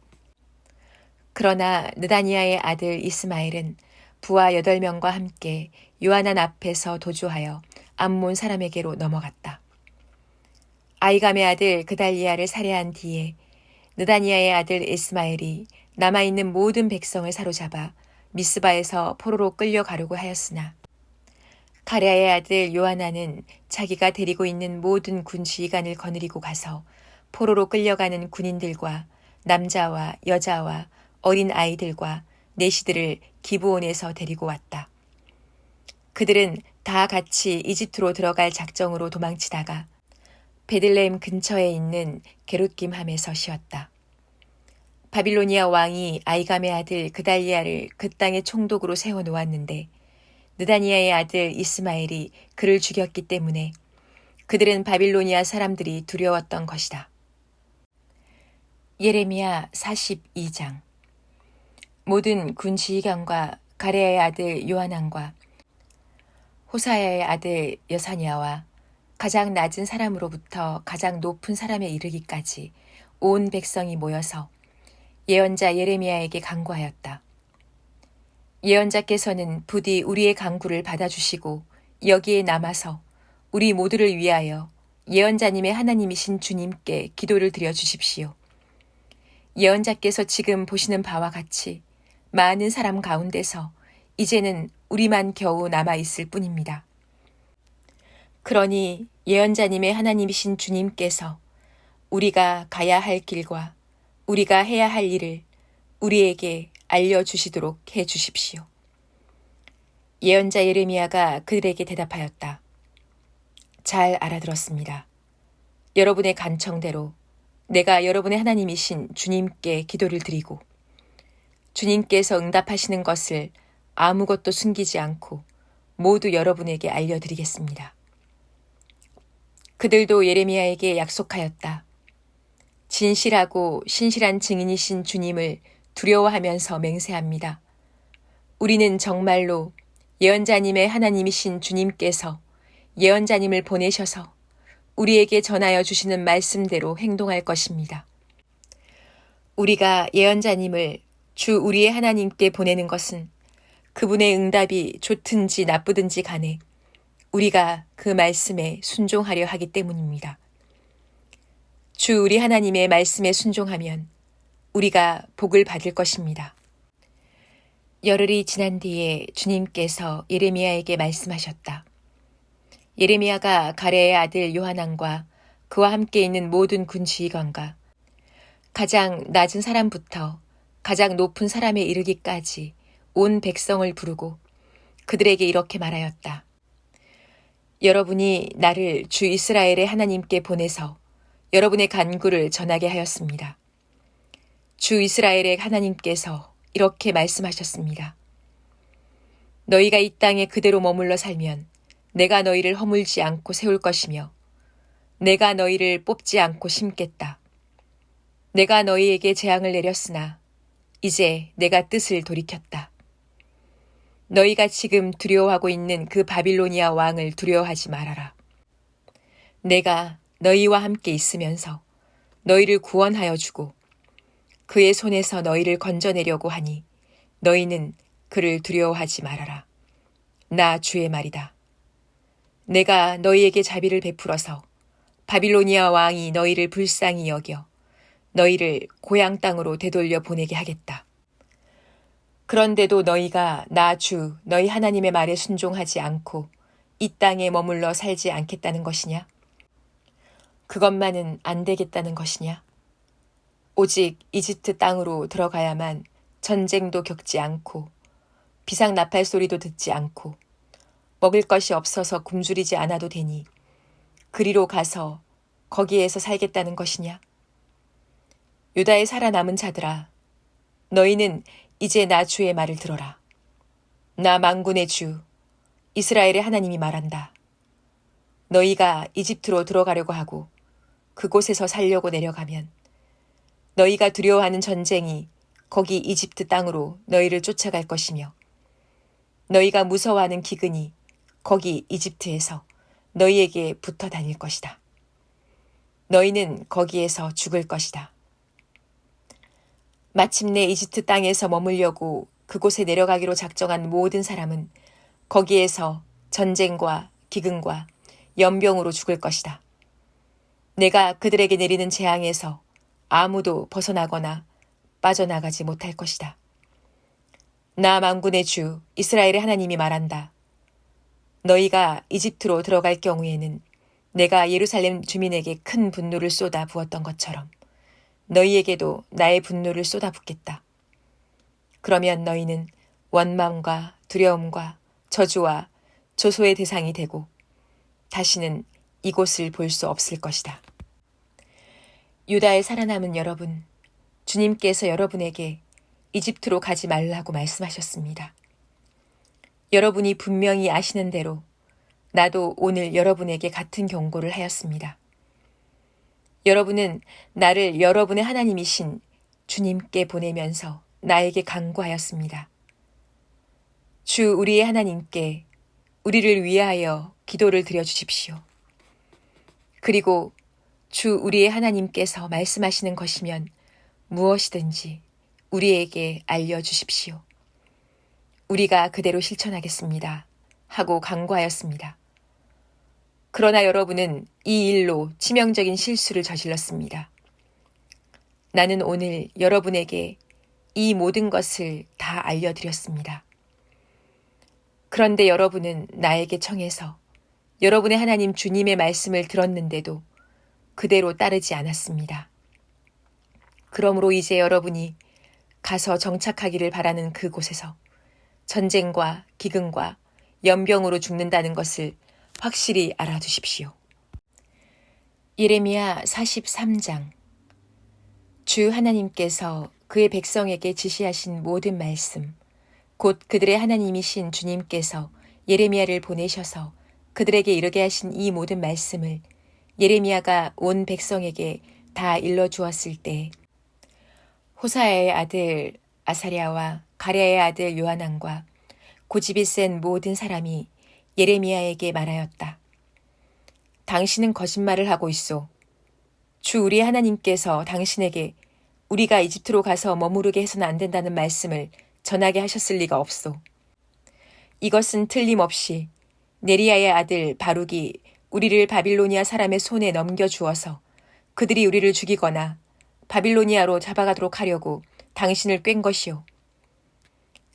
그러나 느다니아의 아들 이스마엘은 부하 8명과 함께 요하난 앞에서 도주하여 암몬 사람에게로 넘어갔다. 아이감의 아들 그달리아를 살해한 뒤에 느다니아의 아들 이스마엘이 남아있는 모든 백성을 사로잡아 미스바에서 포로로 끌려가려고 하였으나 가랴의 아들 요하난은 자기가 데리고 있는 모든 군 지휘관을 거느리고 가서 포로로 끌려가는 군인들과 남자와 여자와 어린 아이들과 내시들을 기브온에서 데리고 왔다. 그들은 다 같이 이집트로 들어갈 작정으로 도망치다가 베들레헴 근처에 있는 게룻김함에서 쉬었다. 바빌로니아 왕이 아이감의 아들 그달리아를 그 땅의 총독으로 세워놓았는데 느다니아의 아들 이스마엘이 그를 죽였기 때문에 그들은 바빌로니아 사람들이 두려웠던 것이다. 예레미야 42장. 모든 군 지휘관과 가랴의 아들 요하난과 호사야의 아들 여사냐와 가장 낮은 사람으로부터 가장 높은 사람에 이르기까지 온 백성이 모여서 예언자 예레미야에게 간구하였다. 예언자께서는 부디 우리의 간구를 받아주시고 여기에 남아서 우리 모두를 위하여 예언자님의 하나님이신 주님께 기도를 드려주십시오. 예언자께서 지금 보시는 바와 같이 많은 사람 가운데서 이제는 우리만 겨우 남아있을 뿐입니다. 그러니 예언자님의 하나님이신 주님께서 우리가 가야 할 길과 우리가 해야 할 일을 우리에게 알려주시도록 해주십시오. 예언자 예레미야가 그들에게 대답하였다. 잘 알아들었습니다. 여러분의 간청대로 내가 여러분의 하나님이신 주님께 기도를 드리고 주님께서 응답하시는 것을 아무것도 숨기지 않고 모두 여러분에게 알려드리겠습니다. 그들도 예레미야에게 약속하였다. 진실하고 신실한 증인이신 주님을 두려워하면서 맹세합니다. 우리는 정말로 예언자님의 하나님이신 주님께서 예언자님을 보내셔서 우리에게 전하여 주시는 말씀대로 행동할 것입니다. 우리가 예언자님을 주 우리의 하나님께 보내는 것은 그분의 응답이 좋든지 나쁘든지 간에 우리가 그 말씀에 순종하려 하기 때문입니다. 주 우리 하나님의 말씀에 순종하면 우리가 복을 받을 것입니다. 열흘이 지난 뒤에 주님께서 예레미야에게 말씀하셨다. 예레미야가 가레의 아들 요하난과 그와 함께 있는 모든 군지휘관과 가장 낮은 사람부터 가장 높은 사람에 이르기까지 온 백성을 부르고 그들에게 이렇게 말하였다. 여러분이 나를 주 이스라엘의 하나님께 보내서 여러분의 간구를 전하게 하였습니다. 주 이스라엘의 하나님께서 이렇게 말씀하셨습니다. 너희가 이 땅에 그대로 머물러 살면 내가 너희를 허물지 않고 세울 것이며 내가 너희를 뽑지 않고 심겠다. 내가 너희에게 재앙을 내렸으나 이제 내가 뜻을 돌이켰다. 너희가 지금 두려워하고 있는 그 바빌로니아 왕을 두려워하지 말아라. 내가 너희와 함께 있으면서 너희를 구원하여 주고 그의 손에서 너희를 건져내려고 하니 너희는 그를 두려워하지 말아라. 나 주의 말이다. 내가 너희에게 자비를 베풀어서 바빌로니아 왕이 너희를 불쌍히 여겨 너희를 고향 땅으로 되돌려 보내게 하겠다. 그런데도 너희가 나 주 너희 하나님의 말에 순종하지 않고 이 땅에 머물러 살지 않겠다는 것이냐? 그것만은 안 되겠다는 것이냐? 오직 이집트 땅으로 들어가야만 전쟁도 겪지 않고 비상 나팔 소리도 듣지 않고 먹을 것이 없어서 굶주리지 않아도 되니 그리로 가서 거기에서 살겠다는 것이냐? 유다에 살아남은 자들아, 너희는 이제 나 주의 말을 들어라. 나 만군의 주, 이스라엘의 하나님이 말한다. 너희가 이집트로 들어가려고 하고 그곳에서 살려고 내려가면 너희가 두려워하는 전쟁이 거기 이집트 땅으로 너희를 쫓아갈 것이며 너희가 무서워하는 기근이 거기 이집트에서 너희에게 붙어 다닐 것이다. 너희는 거기에서 죽을 것이다. 마침내 이집트 땅에서 머물려고 그곳에 내려가기로 작정한 모든 사람은 거기에서 전쟁과 기근과 연병으로 죽을 것이다. 내가 그들에게 내리는 재앙에서 아무도 벗어나거나 빠져나가지 못할 것이다. 나 만군의 주 이스라엘의 하나님이 말한다. 너희가 이집트로 들어갈 경우에는 내가 예루살렘 주민에게 큰 분노를 쏟아 부었던 것처럼 너희에게도 나의 분노를 쏟아붓겠다. 그러면 너희는 원망과 두려움과 저주와 조소의 대상이 되고 다시는 이곳을 볼 수 없을 것이다. 유다에 살아남은 여러분, 주님께서 여러분에게 이집트로 가지 말라고 말씀하셨습니다. 여러분이 분명히 아시는 대로 나도 오늘 여러분에게 같은 경고를 하였습니다. 여러분은 나를 여러분의 하나님이신 주님께 보내면서 나에게 간구하였습니다. 주 우리의 하나님께 우리를 위하여 기도를 드려주십시오. 그리고 주 우리의 하나님께서 말씀하시는 것이면 무엇이든지 우리에게 알려주십시오. 우리가 그대로 실천하겠습니다. 하고 간구하였습니다. 그러나 여러분은 이 일로 치명적인 실수를 저질렀습니다. 나는 오늘 여러분에게 이 모든 것을 다 알려드렸습니다. 그런데 여러분은 나에게 청해서 여러분의 하나님 주님의 말씀을 들었는데도 그대로 따르지 않았습니다. 그러므로 이제 여러분이 가서 정착하기를 바라는 그곳에서 전쟁과 기근과 연병으로 죽는다는 것을 확실히 알아두십시오. 예레미야 43장. 주 하나님께서 그의 백성에게 지시하신 모든 말씀, 곧 그들의 하나님이신 주님께서 예레미야를 보내셔서 그들에게 이르게 하신 이 모든 말씀을 예레미야가 온 백성에게 다 일러주었을 때 호사야의 아들 아사랴와 가랴의 아들 요하난과 고집이 센 모든 사람이 예레미야에게 말하였다. 당신은 거짓말을 하고 있소. 주 우리 하나님께서 당신에게 우리가 이집트로 가서 머무르게 해서는 안 된다는 말씀을 전하게 하셨을 리가 없소. 이것은 틀림없이 네리야의 아들 바룩이 우리를 바빌로니아 사람의 손에 넘겨주어서 그들이 우리를 죽이거나 바빌로니아로 잡아가도록 하려고 당신을 꽹 것이오.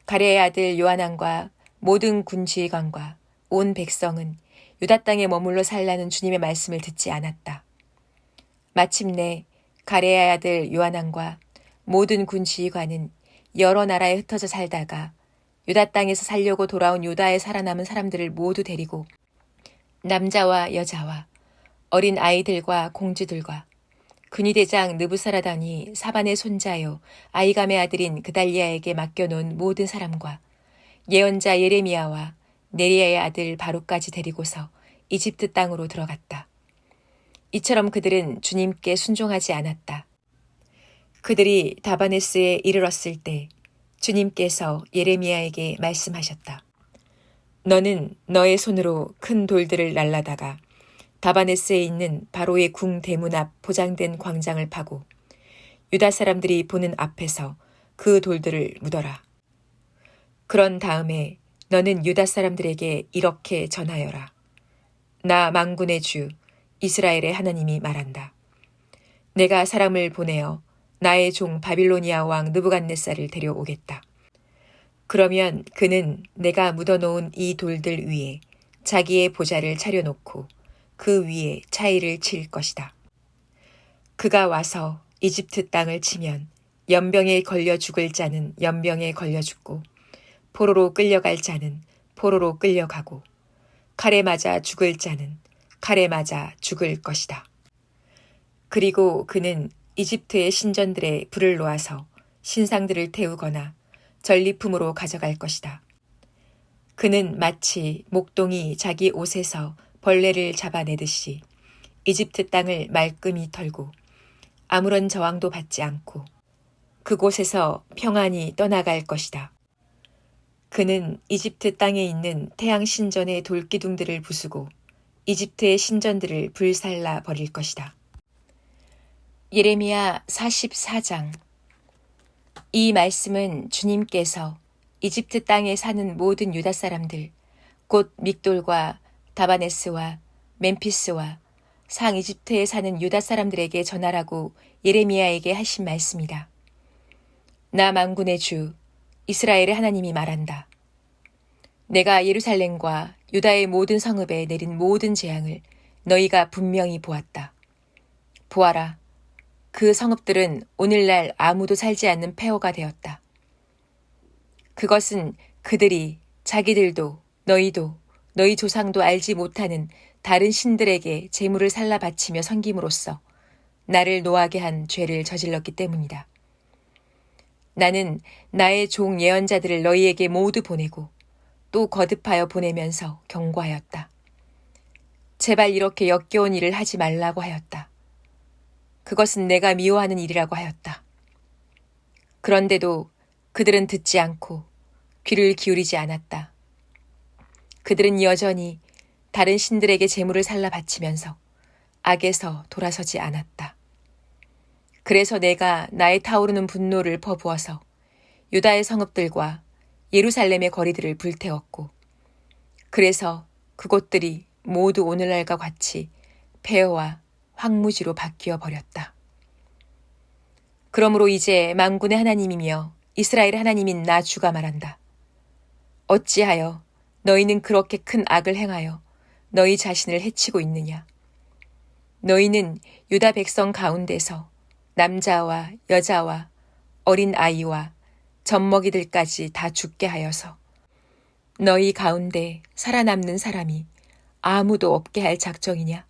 가레의 아들 요하난과 모든 군지휘관과 온 백성은 유다 땅에 머물러 살라는 주님의 말씀을 듣지 않았다. 마침내 가레의 아들 요하난과 모든 군지휘관은 여러 나라에 흩어져 살다가 유다 땅에서 살려고 돌아온 유다에 살아남은 사람들을 모두 데리고 남자와 여자와 어린 아이들과 공주들과 근위대장 느부사라단이 사반의 손자요 아이감의 아들인 그달리아에게 맡겨놓은 모든 사람과 예언자 예레미야와 네리야의 아들 바룩까지 데리고서 이집트 땅으로 들어갔다. 이처럼 그들은 주님께 순종하지 않았다. 그들이 다바네스에 이르렀을 때 주님께서 예레미야에게 말씀하셨다. 너는 너의 손으로 큰 돌들을 날라다가 다바네스에 있는 바로의 궁 대문 앞 보장된 광장을 파고 유다 사람들이 보는 앞에서 그 돌들을 묻어라. 그런 다음에 너는 유다 사람들에게 이렇게 전하여라. 나 만군의 주 이스라엘의 하나님이 말한다. 내가 사람을 보내어 나의 종 바빌로니아 왕 느부갓네살을 데려오겠다. 그러면 그는 내가 묻어놓은 이 돌들 위에 자기의 보좌를 차려놓고 그 위에 차이를 칠 것이다. 그가 와서 이집트 땅을 치면 연병에 걸려 죽을 자는 연병에 걸려 죽고 포로로 끌려갈 자는 포로로 끌려가고 칼에 맞아 죽을 자는 칼에 맞아 죽을 것이다. 그리고 그는 이집트의 신전들에 불을 놓아서 신상들을 태우거나 전리품으로 가져갈 것이다. 그는 마치 목동이 자기 옷에서 벌레를 잡아내듯이 이집트 땅을 말끔히 털고 아무런 저항도 받지 않고 그곳에서 평안히 떠나갈 것이다. 그는 이집트 땅에 있는 태양 신전의 돌기둥들을 부수고 이집트의 신전들을 불살라 버릴 것이다. 예레미야 44장. 이 말씀은 주님께서 이집트 땅에 사는 모든 유다 사람들, 곧 믹돌과 다바네스와 멤피스와 상 이집트에 사는 유다 사람들에게 전하라고 예레미야에게 하신 말씀이다. 나 만군의 주 이스라엘의 하나님이 말한다. 내가 예루살렘과 유다의 모든 성읍에 내린 모든 재앙을 너희가 분명히 보았다. 보아라. 그 성읍들은 오늘날 아무도 살지 않는 폐허가 되었다. 그것은 그들이 자기들도 너희도 너희 조상도 알지 못하는 다른 신들에게 제물을 살라 바치며 섬김으로써 나를 노하게 한 죄를 저질렀기 때문이다. 나는 나의 종 예언자들을 너희에게 모두 보내고 또 거듭하여 보내면서 경고하였다. 제발 이렇게 역겨운 일을 하지 말라고 하였다. 그것은 내가 미워하는 일이라고 하였다. 그런데도 그들은 듣지 않고 귀를 기울이지 않았다. 그들은 여전히 다른 신들에게 제물을 살라 바치면서 악에서 돌아서지 않았다. 그래서 내가 나의 타오르는 분노를 퍼부어서 유다의 성읍들과 예루살렘의 거리들을 불태웠고 그래서 그곳들이 모두 오늘날과 같이 폐허와 황무지로 바뀌어 버렸다. 그러므로 이제 만군의 하나님이며 이스라엘의 하나님인 나 주가 말한다. 어찌하여 너희는 그렇게 큰 악을 행하여 너희 자신을 해치고 있느냐. 너희는 유다 백성 가운데서 남자와 여자와 어린 아이와 젖먹이들까지 다 죽게 하여서 너희 가운데 살아남는 사람이 아무도 없게 할 작정이냐.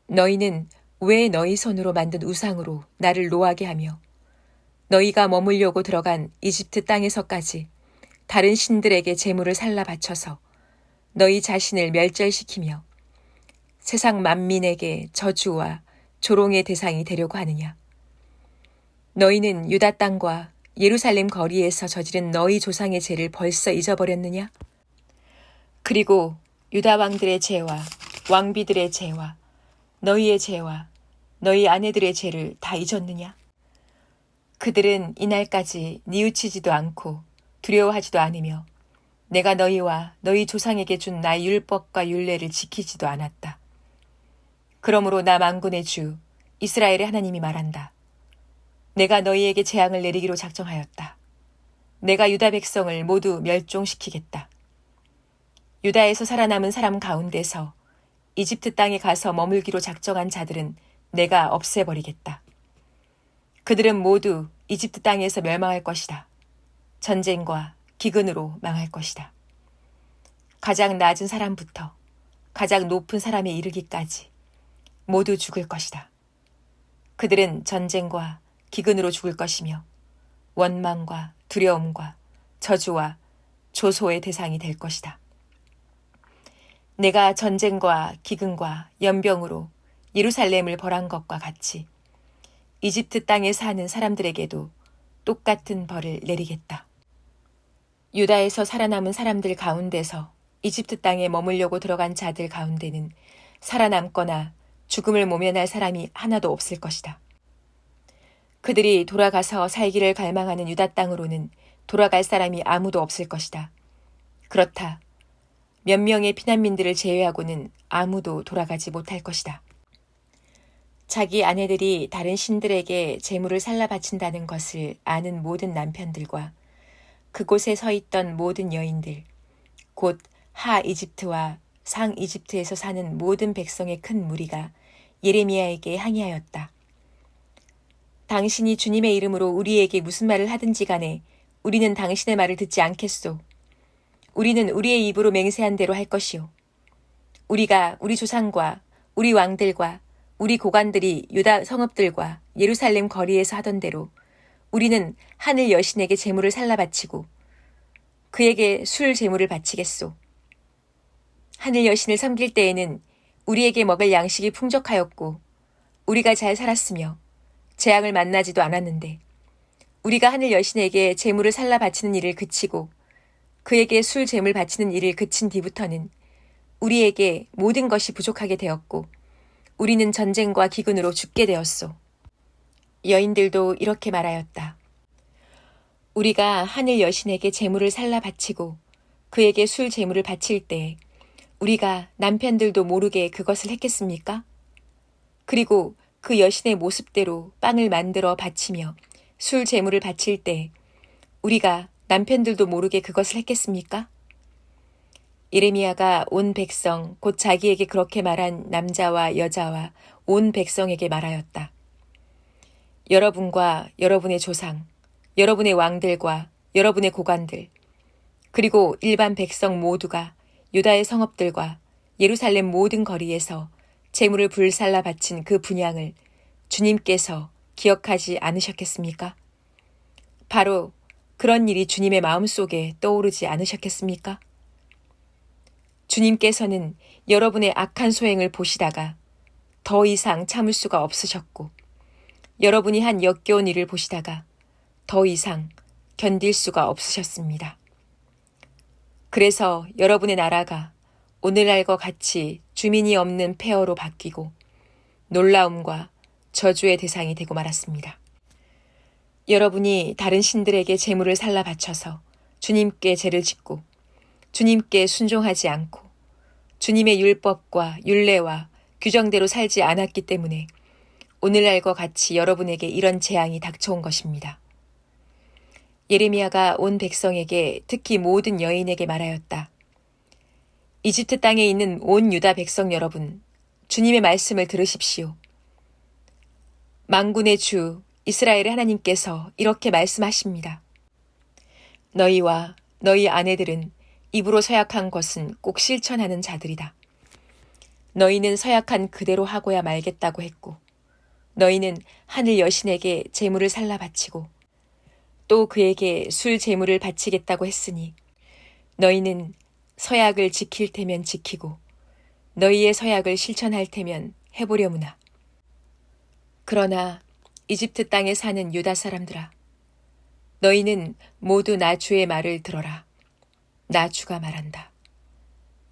너희는 왜 너희 손으로 만든 우상으로 나를 노하게 하며 너희가 머물려고 들어간 이집트 땅에서까지 다른 신들에게 제물을 살라 바쳐서 너희 자신을 멸절시키며 세상 만민에게 저주와 조롱의 대상이 되려고 하느냐. 너희는 유다 땅과 예루살렘 거리에서 저지른 너희 조상의 죄를 벌써 잊어버렸느냐? 그리고 유다 왕들의 죄와 왕비들의 죄와 너희의 죄와 너희 아내들의 죄를 다 잊었느냐? 그들은 이날까지 뉘우치지도 않고 두려워하지도 않으며 내가 너희와 너희 조상에게 준 나의 율법과 율례를 지키지도 않았다. 그러므로 나 만군의 주 이스라엘의 하나님이 말한다. 내가 너희에게 재앙을 내리기로 작정하였다. 내가 유다 백성을 모두 멸종시키겠다. 유다에서 살아남은 사람 가운데서 이집트 땅에 가서 머물기로 작정한 자들은 내가 없애버리겠다. 그들은 모두 이집트 땅에서 멸망할 것이다. 전쟁과 기근으로 망할 것이다. 가장 낮은 사람부터 가장 높은 사람에 이르기까지 모두 죽을 것이다. 그들은 전쟁과 기근으로 죽을 것이며 원망과 두려움과 저주와 조소의 대상이 될 것이다. 내가 전쟁과 기근과 연병으로 예루살렘을 벌한 것과 같이 이집트 땅에 사는 사람들에게도 똑같은 벌을 내리겠다. 유다에서 살아남은 사람들 가운데서 이집트 땅에 머물려고 들어간 자들 가운데는 살아남거나 죽음을 모면할 사람이 하나도 없을 것이다. 그들이 돌아가서 살기를 갈망하는 유다 땅으로는 돌아갈 사람이 아무도 없을 것이다. 그렇다. 몇 명의 피난민들을 제외하고는 아무도 돌아가지 못할 것이다. 자기 아내들이 다른 신들에게 제물을 살라 바친다는 것을 아는 모든 남편들과 그곳에 서 있던 모든 여인들, 곧 하 이집트와 상 이집트에서 사는 모든 백성의 큰 무리가 예레미야에게 항의하였다. 당신이 주님의 이름으로 우리에게 무슨 말을 하든지 간에 우리는 당신의 말을 듣지 않겠소. 우리는 우리의 입으로 맹세한 대로 할 것이요. 우리가 우리 조상과 우리 왕들과 우리 고관들이 유다 성읍들과 예루살렘 거리에서 하던 대로 우리는 하늘 여신에게 제물을 살라 바치고 그에게 술 제물을 바치겠소. 하늘 여신을 섬길 때에는 우리에게 먹을 양식이 풍족하였고 우리가 잘 살았으며 재앙을 만나지도 않았는데 우리가 하늘 여신에게 제물을 살라 바치는 일을 그치고 그에게 술 제물 바치는 일을 그친 뒤부터는 우리에게 모든 것이 부족하게 되었고 우리는 전쟁과 기근으로 죽게 되었소. 여인들도 이렇게 말하였다. 우리가 하늘 여신에게 제물을 살라 바치고 그에게 술 제물을 바칠 때 우리가 남편들도 모르게 그것을 했겠습니까? 그리고 그 여신의 모습대로 빵을 만들어 바치며 술 제물을 바칠 때 우리가 남편들도 모르게 그것을 했겠습니까? 예레미야가 온 백성 곧 자기에게 그렇게 말한 남자와 여자와 온 백성에게 말하였다. 여러분과 여러분의 조상, 여러분의 왕들과 여러분의 고관들, 그리고 일반 백성 모두가 유다의 성읍들과 예루살렘 모든 거리에서 제물을 불살라 바친 그 분향을 주님께서 기억하지 않으셨겠습니까? 바로 그런 일이 주님의 마음속에 떠오르지 않으셨겠습니까? 주님께서는 여러분의 악한 소행을 보시다가 더 이상 참을 수가 없으셨고 여러분이 한 역겨운 일을 보시다가 더 이상 견딜 수가 없으셨습니다. 그래서 여러분의 나라가 오늘날과 같이 주민이 없는 폐허로 바뀌고 놀라움과 저주의 대상이 되고 말았습니다. 여러분이 다른 신들에게 제물을 살라 바쳐서 주님께 죄를 짓고 주님께 순종하지 않고 주님의 율법과 율례와 규정대로 살지 않았기 때문에 오늘날과 같이 여러분에게 이런 재앙이 닥쳐온 것입니다. 예레미야가 온 백성에게 특히 모든 여인에게 말하였다. 이집트 땅에 있는 온 유다 백성 여러분, 주님의 말씀을 들으십시오. 만군의 주 이스라엘의 하나님께서 이렇게 말씀하십니다. 너희와 너희 아내들은 입으로 서약한 것은 꼭 실천하는 자들이다. 너희는 서약한 그대로 하고야 말겠다고 했고 너희는 하늘 여신에게 제물을 살라 바치고 또 그에게 술 제물을 바치겠다고 했으니 너희는 서약을 지킬 테면 지키고 너희의 서약을 실천할 테면 해보려무나. 그러나 이집트 땅에 사는 유다 사람들아, 너희는 모두 나 주의 말을 들어라. 나 주가 말한다.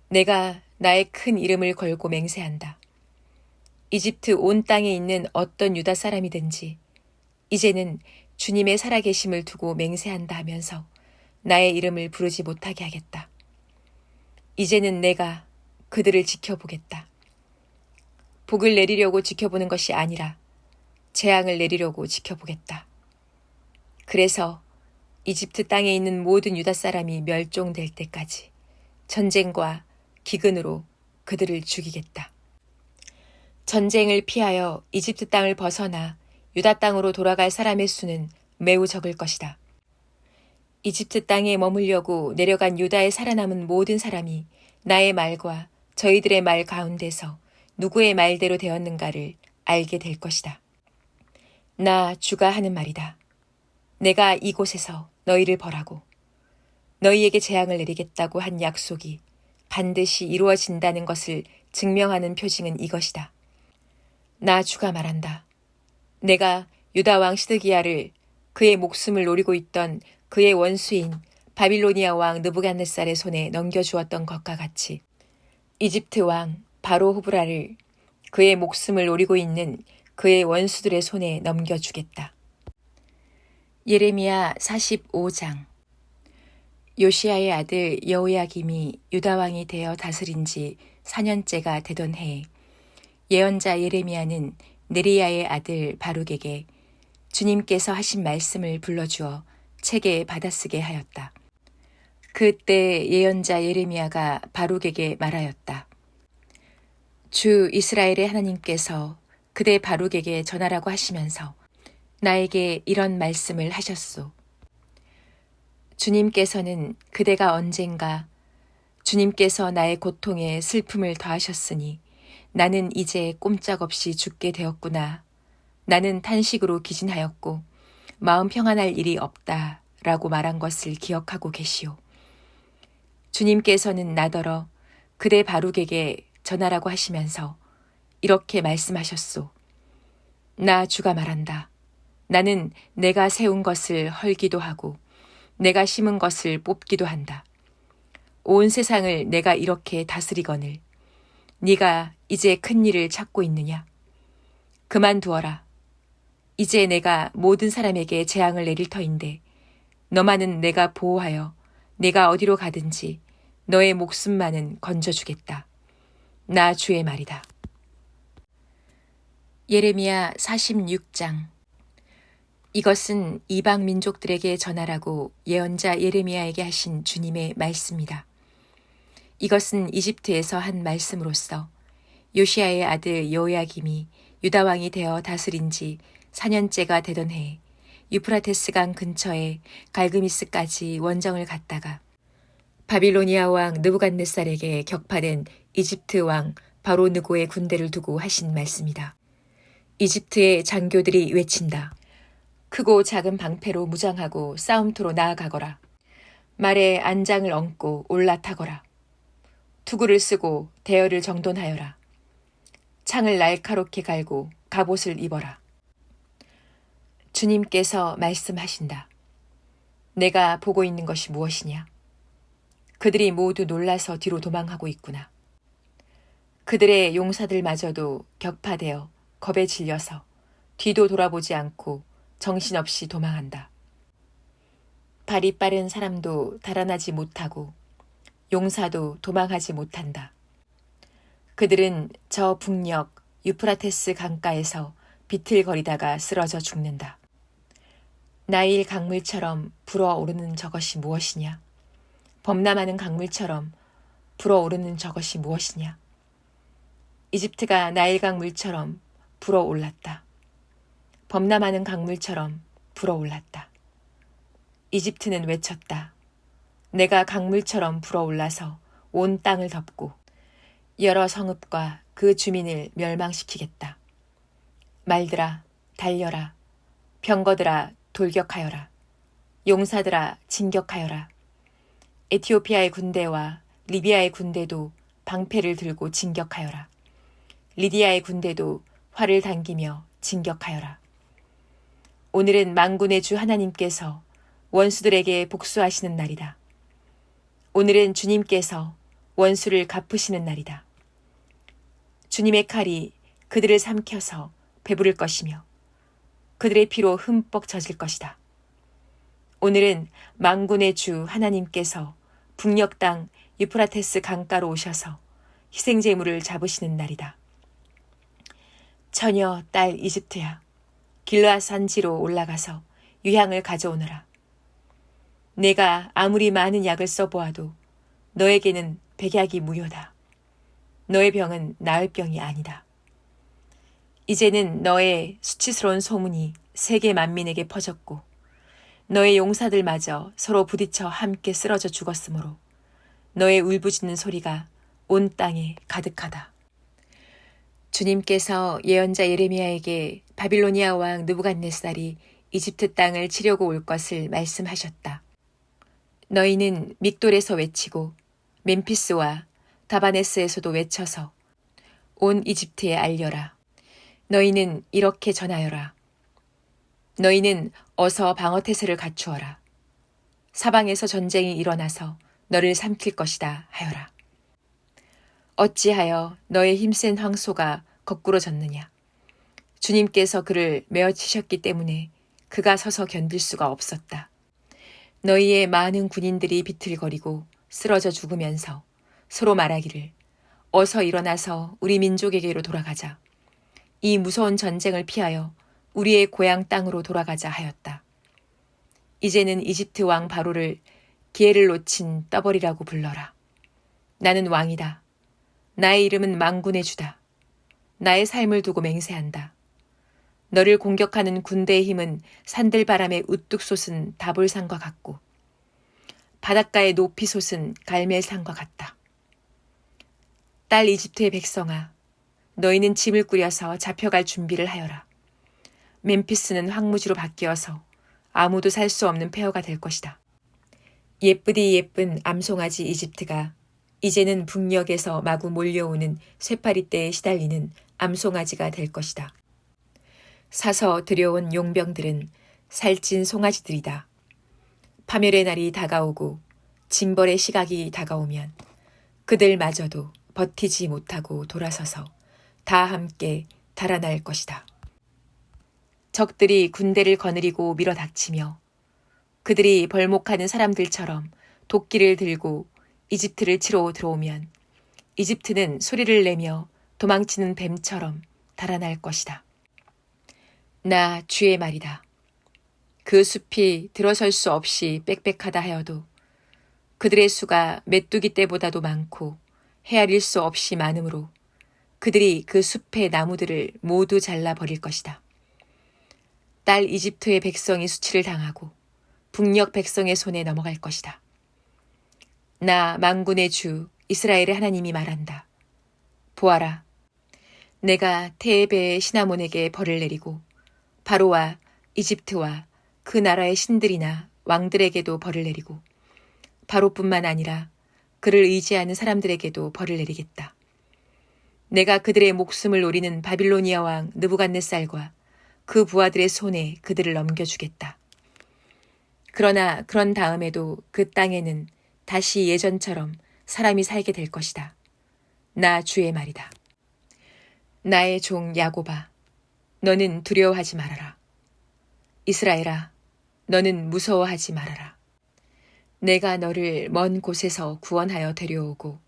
내가 나의 큰 이름을 걸고 맹세한다. 이집트 온 땅에 있는 어떤 유다 사람이든지 이제는 주님의 살아계심을 두고 맹세한다 하면서 나의 이름을 부르지 못하게 하겠다. 이제는 내가 그들을 지켜보겠다. 복을 내리려고 지켜보는 것이 아니라 재앙을 내리려고 지켜보겠다. 그래서 이집트 땅에 있는 모든 유다 사람이 멸종될 때까지 전쟁과 기근으로 그들을 죽이겠다. 전쟁을 피하여 이집트 땅을 벗어나 유다 땅으로 돌아갈 사람의 수는 매우 적을 것이다. 이집트 땅에 머물려고 내려간 유다에 살아남은 모든 사람이 나의 말과 저희들의 말 가운데서 누구의 말대로 되었는가를 알게 될 것이다. 나 주가 하는 말이다. 내가 이곳에서 너희를 벌하고 너희에게 재앙을 내리겠다고 한 약속이 반드시 이루어진다는 것을 증명하는 표징은 이것이다. 나 주가 말한다. 내가 유다 왕 시드기야를 그의 목숨을 노리고 있던 그의 원수인 바빌로니아 왕 느부갓네살의 손에 넘겨주었던 것과 같이 이집트 왕 바로 후브라를 그의 목숨을 노리고 있는 그의 원수들의 손에 넘겨주겠다. 예레미야 45장. 요시야의 아들 여호야김이 유다 왕이 되어 다스린 지 4년째가 되던 해에 예언자 예레미야는 네리야의 아들 바룩에게 주님께서 하신 말씀을 불러주어 책에 받아쓰게 하였다. 그때 예언자 예레미야가 바룩에게 말하였다. 주 이스라엘의 하나님께서 그대 바룩에게 전하라고 하시면서 나에게 이런 말씀을 하셨소. 주님께서는 그대가 언젠가 주님께서 나의 고통에 슬픔을 더하셨으니 나는 이제 꼼짝없이 죽게 되었구나. 나는 탄식으로 기진하였고 마음 평안할 일이 없다 라고 말한 것을 기억하고 계시오. 주님께서는 나더러 그대 바룩에게 전하라고 하시면서 이렇게 말씀하셨소. 나 주가 말한다. 나는 내가 세운 것을 헐기도 하고 내가 심은 것을 뽑기도 한다. 온 세상을 내가 이렇게 다스리거늘 네가 이제 큰 일을 찾고 있느냐? 그만두어라. 이제 내가 모든 사람에게 재앙을 내릴 터인데 너만은 내가 보호하여 네가 어디로 가든지 너의 목숨만은 건져주겠다. 나 주의 말이다. 예레미야 46장. 이것은 이방 민족들에게 전하라고 예언자 예레미야에게 하신 주님의 말씀이다. 이것은 이집트에서 한 말씀으로써 요시야의 아들 여호야김이 유다 왕이 되어 다스린 지 4년째가 되던 해에 유프라테스 강 근처에 갈그미스까지 원정을 갔다가 바빌로니아 왕 느부갓네살에게 격파된 이집트 왕 바로 느고의 군대를 두고 하신 말씀이다. 이집트의 장교들이 외친다. 크고 작은 방패로 무장하고 싸움터로 나아가거라. 말에 안장을 얹고 올라타거라. 투구를 쓰고 대열을 정돈하여라. 창을 날카롭게 갈고 갑옷을 입어라. 주님께서 말씀하신다. 내가 보고 있는 것이 무엇이냐? 그들이 모두 놀라서 뒤로 도망하고 있구나. 그들의 용사들마저도 격파되어 겁에 질려서 뒤도 돌아보지 않고 정신없이 도망한다. 발이 빠른 사람도 달아나지 못하고 용사도 도망하지 못한다. 그들은 저 북녘 유프라테스 강가에서 비틀거리다가 쓰러져 죽는다. 나일 강물처럼 불어오르는 저것이 무엇이냐? 범람하는 강물처럼 불어오르는 저것이 무엇이냐? 이집트가 나일 강물처럼 불어올랐다. 범람하는 강물처럼 불어올랐다. 이집트는 외쳤다. 내가 강물처럼 불어올라서 온 땅을 덮고 여러 성읍과 그 주민을 멸망시키겠다. 말들아, 달려라. 병거들아, 돌격하여라. 용사들아, 진격하여라. 에티오피아의 군대와 리비아의 군대도 방패를 들고 진격하여라. 리디아의 군대도 활을 당기며 진격하여라. 오늘은 만군의 주 하나님께서 원수들에게 복수하시는 날이다. 오늘은 주님께서 원수를 갚으시는 날이다. 주님의 칼이 그들을 삼켜서 배부를 것이며 그들의 피로 흠뻑 젖을 것이다. 오늘은 만군의 주 하나님께서 북녘 땅 유프라테스 강가로 오셔서 희생제물을 잡으시는 날이다. 처녀 딸 이집트야, 길르앗 산지로 올라가서 유향을 가져오너라. 내가 아무리 많은 약을 써보아도 너에게는 백약이 무효다. 너의 병은 나을 병이 아니다. 이제는 너의 수치스러운 소문이 세계 만민에게 퍼졌고 너의 용사들마저 서로 부딪혀 함께 쓰러져 죽었으므로 너의 울부짖는 소리가 온 땅에 가득하다. 주님께서 예언자 예레미야에게 바빌로니아 왕 느부갓네살이 이집트 땅을 치려고 올 것을 말씀하셨다. 너희는 믹돌에서 외치고 멤피스와 다바네스에서도 외쳐서 온 이집트에 알려라. 너희는 이렇게 전하여라. 너희는 어서 방어태세를 갖추어라. 사방에서 전쟁이 일어나서 너를 삼킬 것이다 하여라. 어찌하여 너의 힘센 황소가 거꾸로 졌느냐. 주님께서 그를 메어치셨기 때문에 그가 서서 견딜 수가 없었다. 너희의 많은 군인들이 비틀거리고 쓰러져 죽으면서 서로 말하기를 어서 일어나서 우리 민족에게로 돌아가자. 이 무서운 전쟁을 피하여 우리의 고향 땅으로 돌아가자 하였다. 이제는 이집트 왕 바로를 기회를 놓친 떠벌이라고 불러라. 나는 왕이다. 나의 이름은 만군의 주다. 나의 삶을 두고 맹세한다. 너를 공격하는 군대의 힘은 산들바람에 우뚝 솟은 다볼산과 같고 바닷가에 높이 솟은 갈멜산과 같다. 딸 이집트의 백성아, 너희는 짐을 꾸려서 잡혀갈 준비를 하여라. 멤피스는 황무지로 바뀌어서 아무도 살 수 없는 폐허가 될 것이다. 예쁘디 예쁜 암송아지 이집트가 이제는 북녘에서 마구 몰려오는 쇠파리떼에 시달리는 암송아지가 될 것이다. 사서 들여온 용병들은 살찐 송아지들이다. 파멸의 날이 다가오고 징벌의 시각이 다가오면 그들마저도 버티지 못하고 돌아서서 다 함께 달아날 것이다. 적들이 군대를 거느리고 밀어닥치며 그들이 벌목하는 사람들처럼 도끼를 들고 이집트를 치러 들어오면 이집트는 소리를 내며 도망치는 뱀처럼 달아날 것이다. 나 주의 말이다. 그 숲이 들어설 수 없이 빽빽하다 하여도 그들의 수가 메뚜기 떼보다도 많고 헤아릴 수 없이 많으므로 그들이 그 숲의 나무들을 모두 잘라버릴 것이다. 딸 이집트의 백성이 수치를 당하고 북녘 백성의 손에 넘어갈 것이다. 나 만군의 주 이스라엘의 하나님이 말한다. 보아라, 내가 테베의 시나몬에게 벌을 내리고 바로와 이집트와 그 나라의 신들이나 왕들에게도 벌을 내리고 바로뿐만 아니라 그를 의지하는 사람들에게도 벌을 내리겠다. 내가 그들의 목숨을 노리는 바빌로니아 왕 느부갓네살과 그 부하들의 손에 그들을 넘겨주겠다. 그러나 그런 다음에도 그 땅에는 다시 예전처럼 사람이 살게 될 것이다. 나 주의 말이다. 나의 종 야곱아, 너는 두려워하지 말아라. 이스라엘아, 너는 무서워하지 말아라. 내가 너를 먼 곳에서 구원하여 데려오고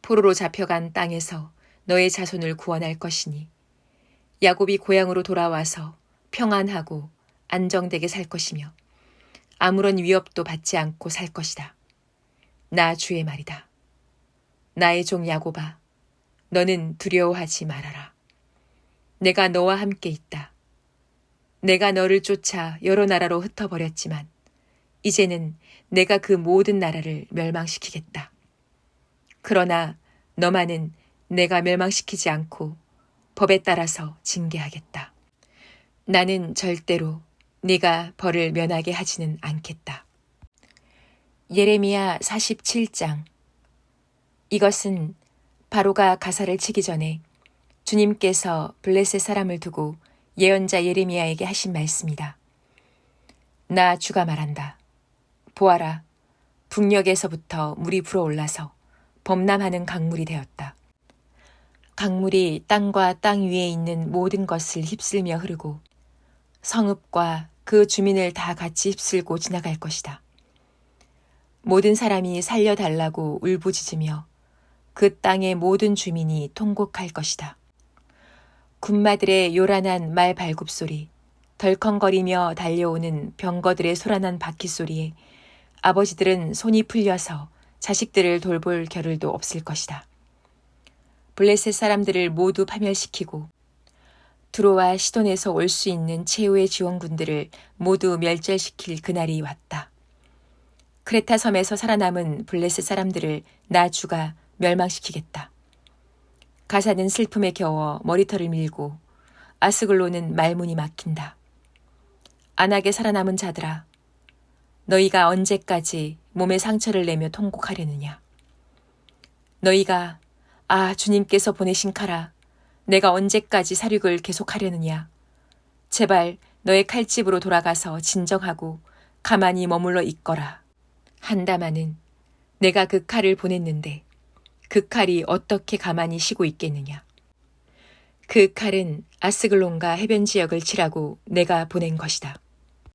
포로로 잡혀간 땅에서 너의 자손을 구원할 것이니 야곱이 고향으로 돌아와서 평안하고 안정되게 살 것이며 아무런 위협도 받지 않고 살 것이다. 나 주의 말이다. 나의 종 야곱아, 너는 두려워하지 말아라. 내가 너와 함께 있다. 내가 너를 쫓아 여러 나라로 흩어버렸지만 이제는 내가 그 모든 나라를 멸망시키겠다. 그러나 너만은 내가 멸망시키지 않고 법에 따라서 징계하겠다. 나는 절대로 네가 벌을 면하게 하지는 않겠다. 예레미야 47장. 이것은 바로가 가사를 치기 전에 주님께서 블레셋 사람을 두고 예언자 예레미야에게 하신 말씀이다. 나 주가 말한다. 보아라, 북녘에서부터 물이 불어올라서 범람하는 강물이 되었다. 강물이 땅과 땅 위에 있는 모든 것을 휩쓸며 흐르고 성읍과 그 주민을 다 같이 휩쓸고 지나갈 것이다. 모든 사람이 살려달라고 울부짖으며 그 땅의 모든 주민이 통곡할 것이다. 군마들의 요란한 말 발굽소리, 덜컹거리며 달려오는 병거들의 소란한 바퀴소리에 아버지들은 손이 풀려서 자식들을 돌볼 겨를도 없을 것이다. 블레셋 사람들을 모두 파멸시키고 두로와 시돈에서 올 수 있는 최후의 지원군들을 모두 멸절시킬 그날이 왔다. 크레타 섬에서 살아남은 블레셋 사람들을 나 주가 멸망시키겠다. 가사는 슬픔에 겨워 머리털을 밀고 아스글론은 말문이 막힌다. 안하게 살아남은 자들아, 너희가 언제까지 몸에 상처를 내며 통곡하려느냐. 너희가 주님께서 보내신 칼아, 내가 언제까지 살육을 계속하려느냐. 제발 너의 칼집으로 돌아가서 진정하고 가만히 머물러 있거라. 한다마는 내가 그 칼을 보냈는데 그 칼이 어떻게 가만히 쉬고 있겠느냐. 그 칼은 아스글론과 해변 지역을 치라고 내가 보낸 것이다.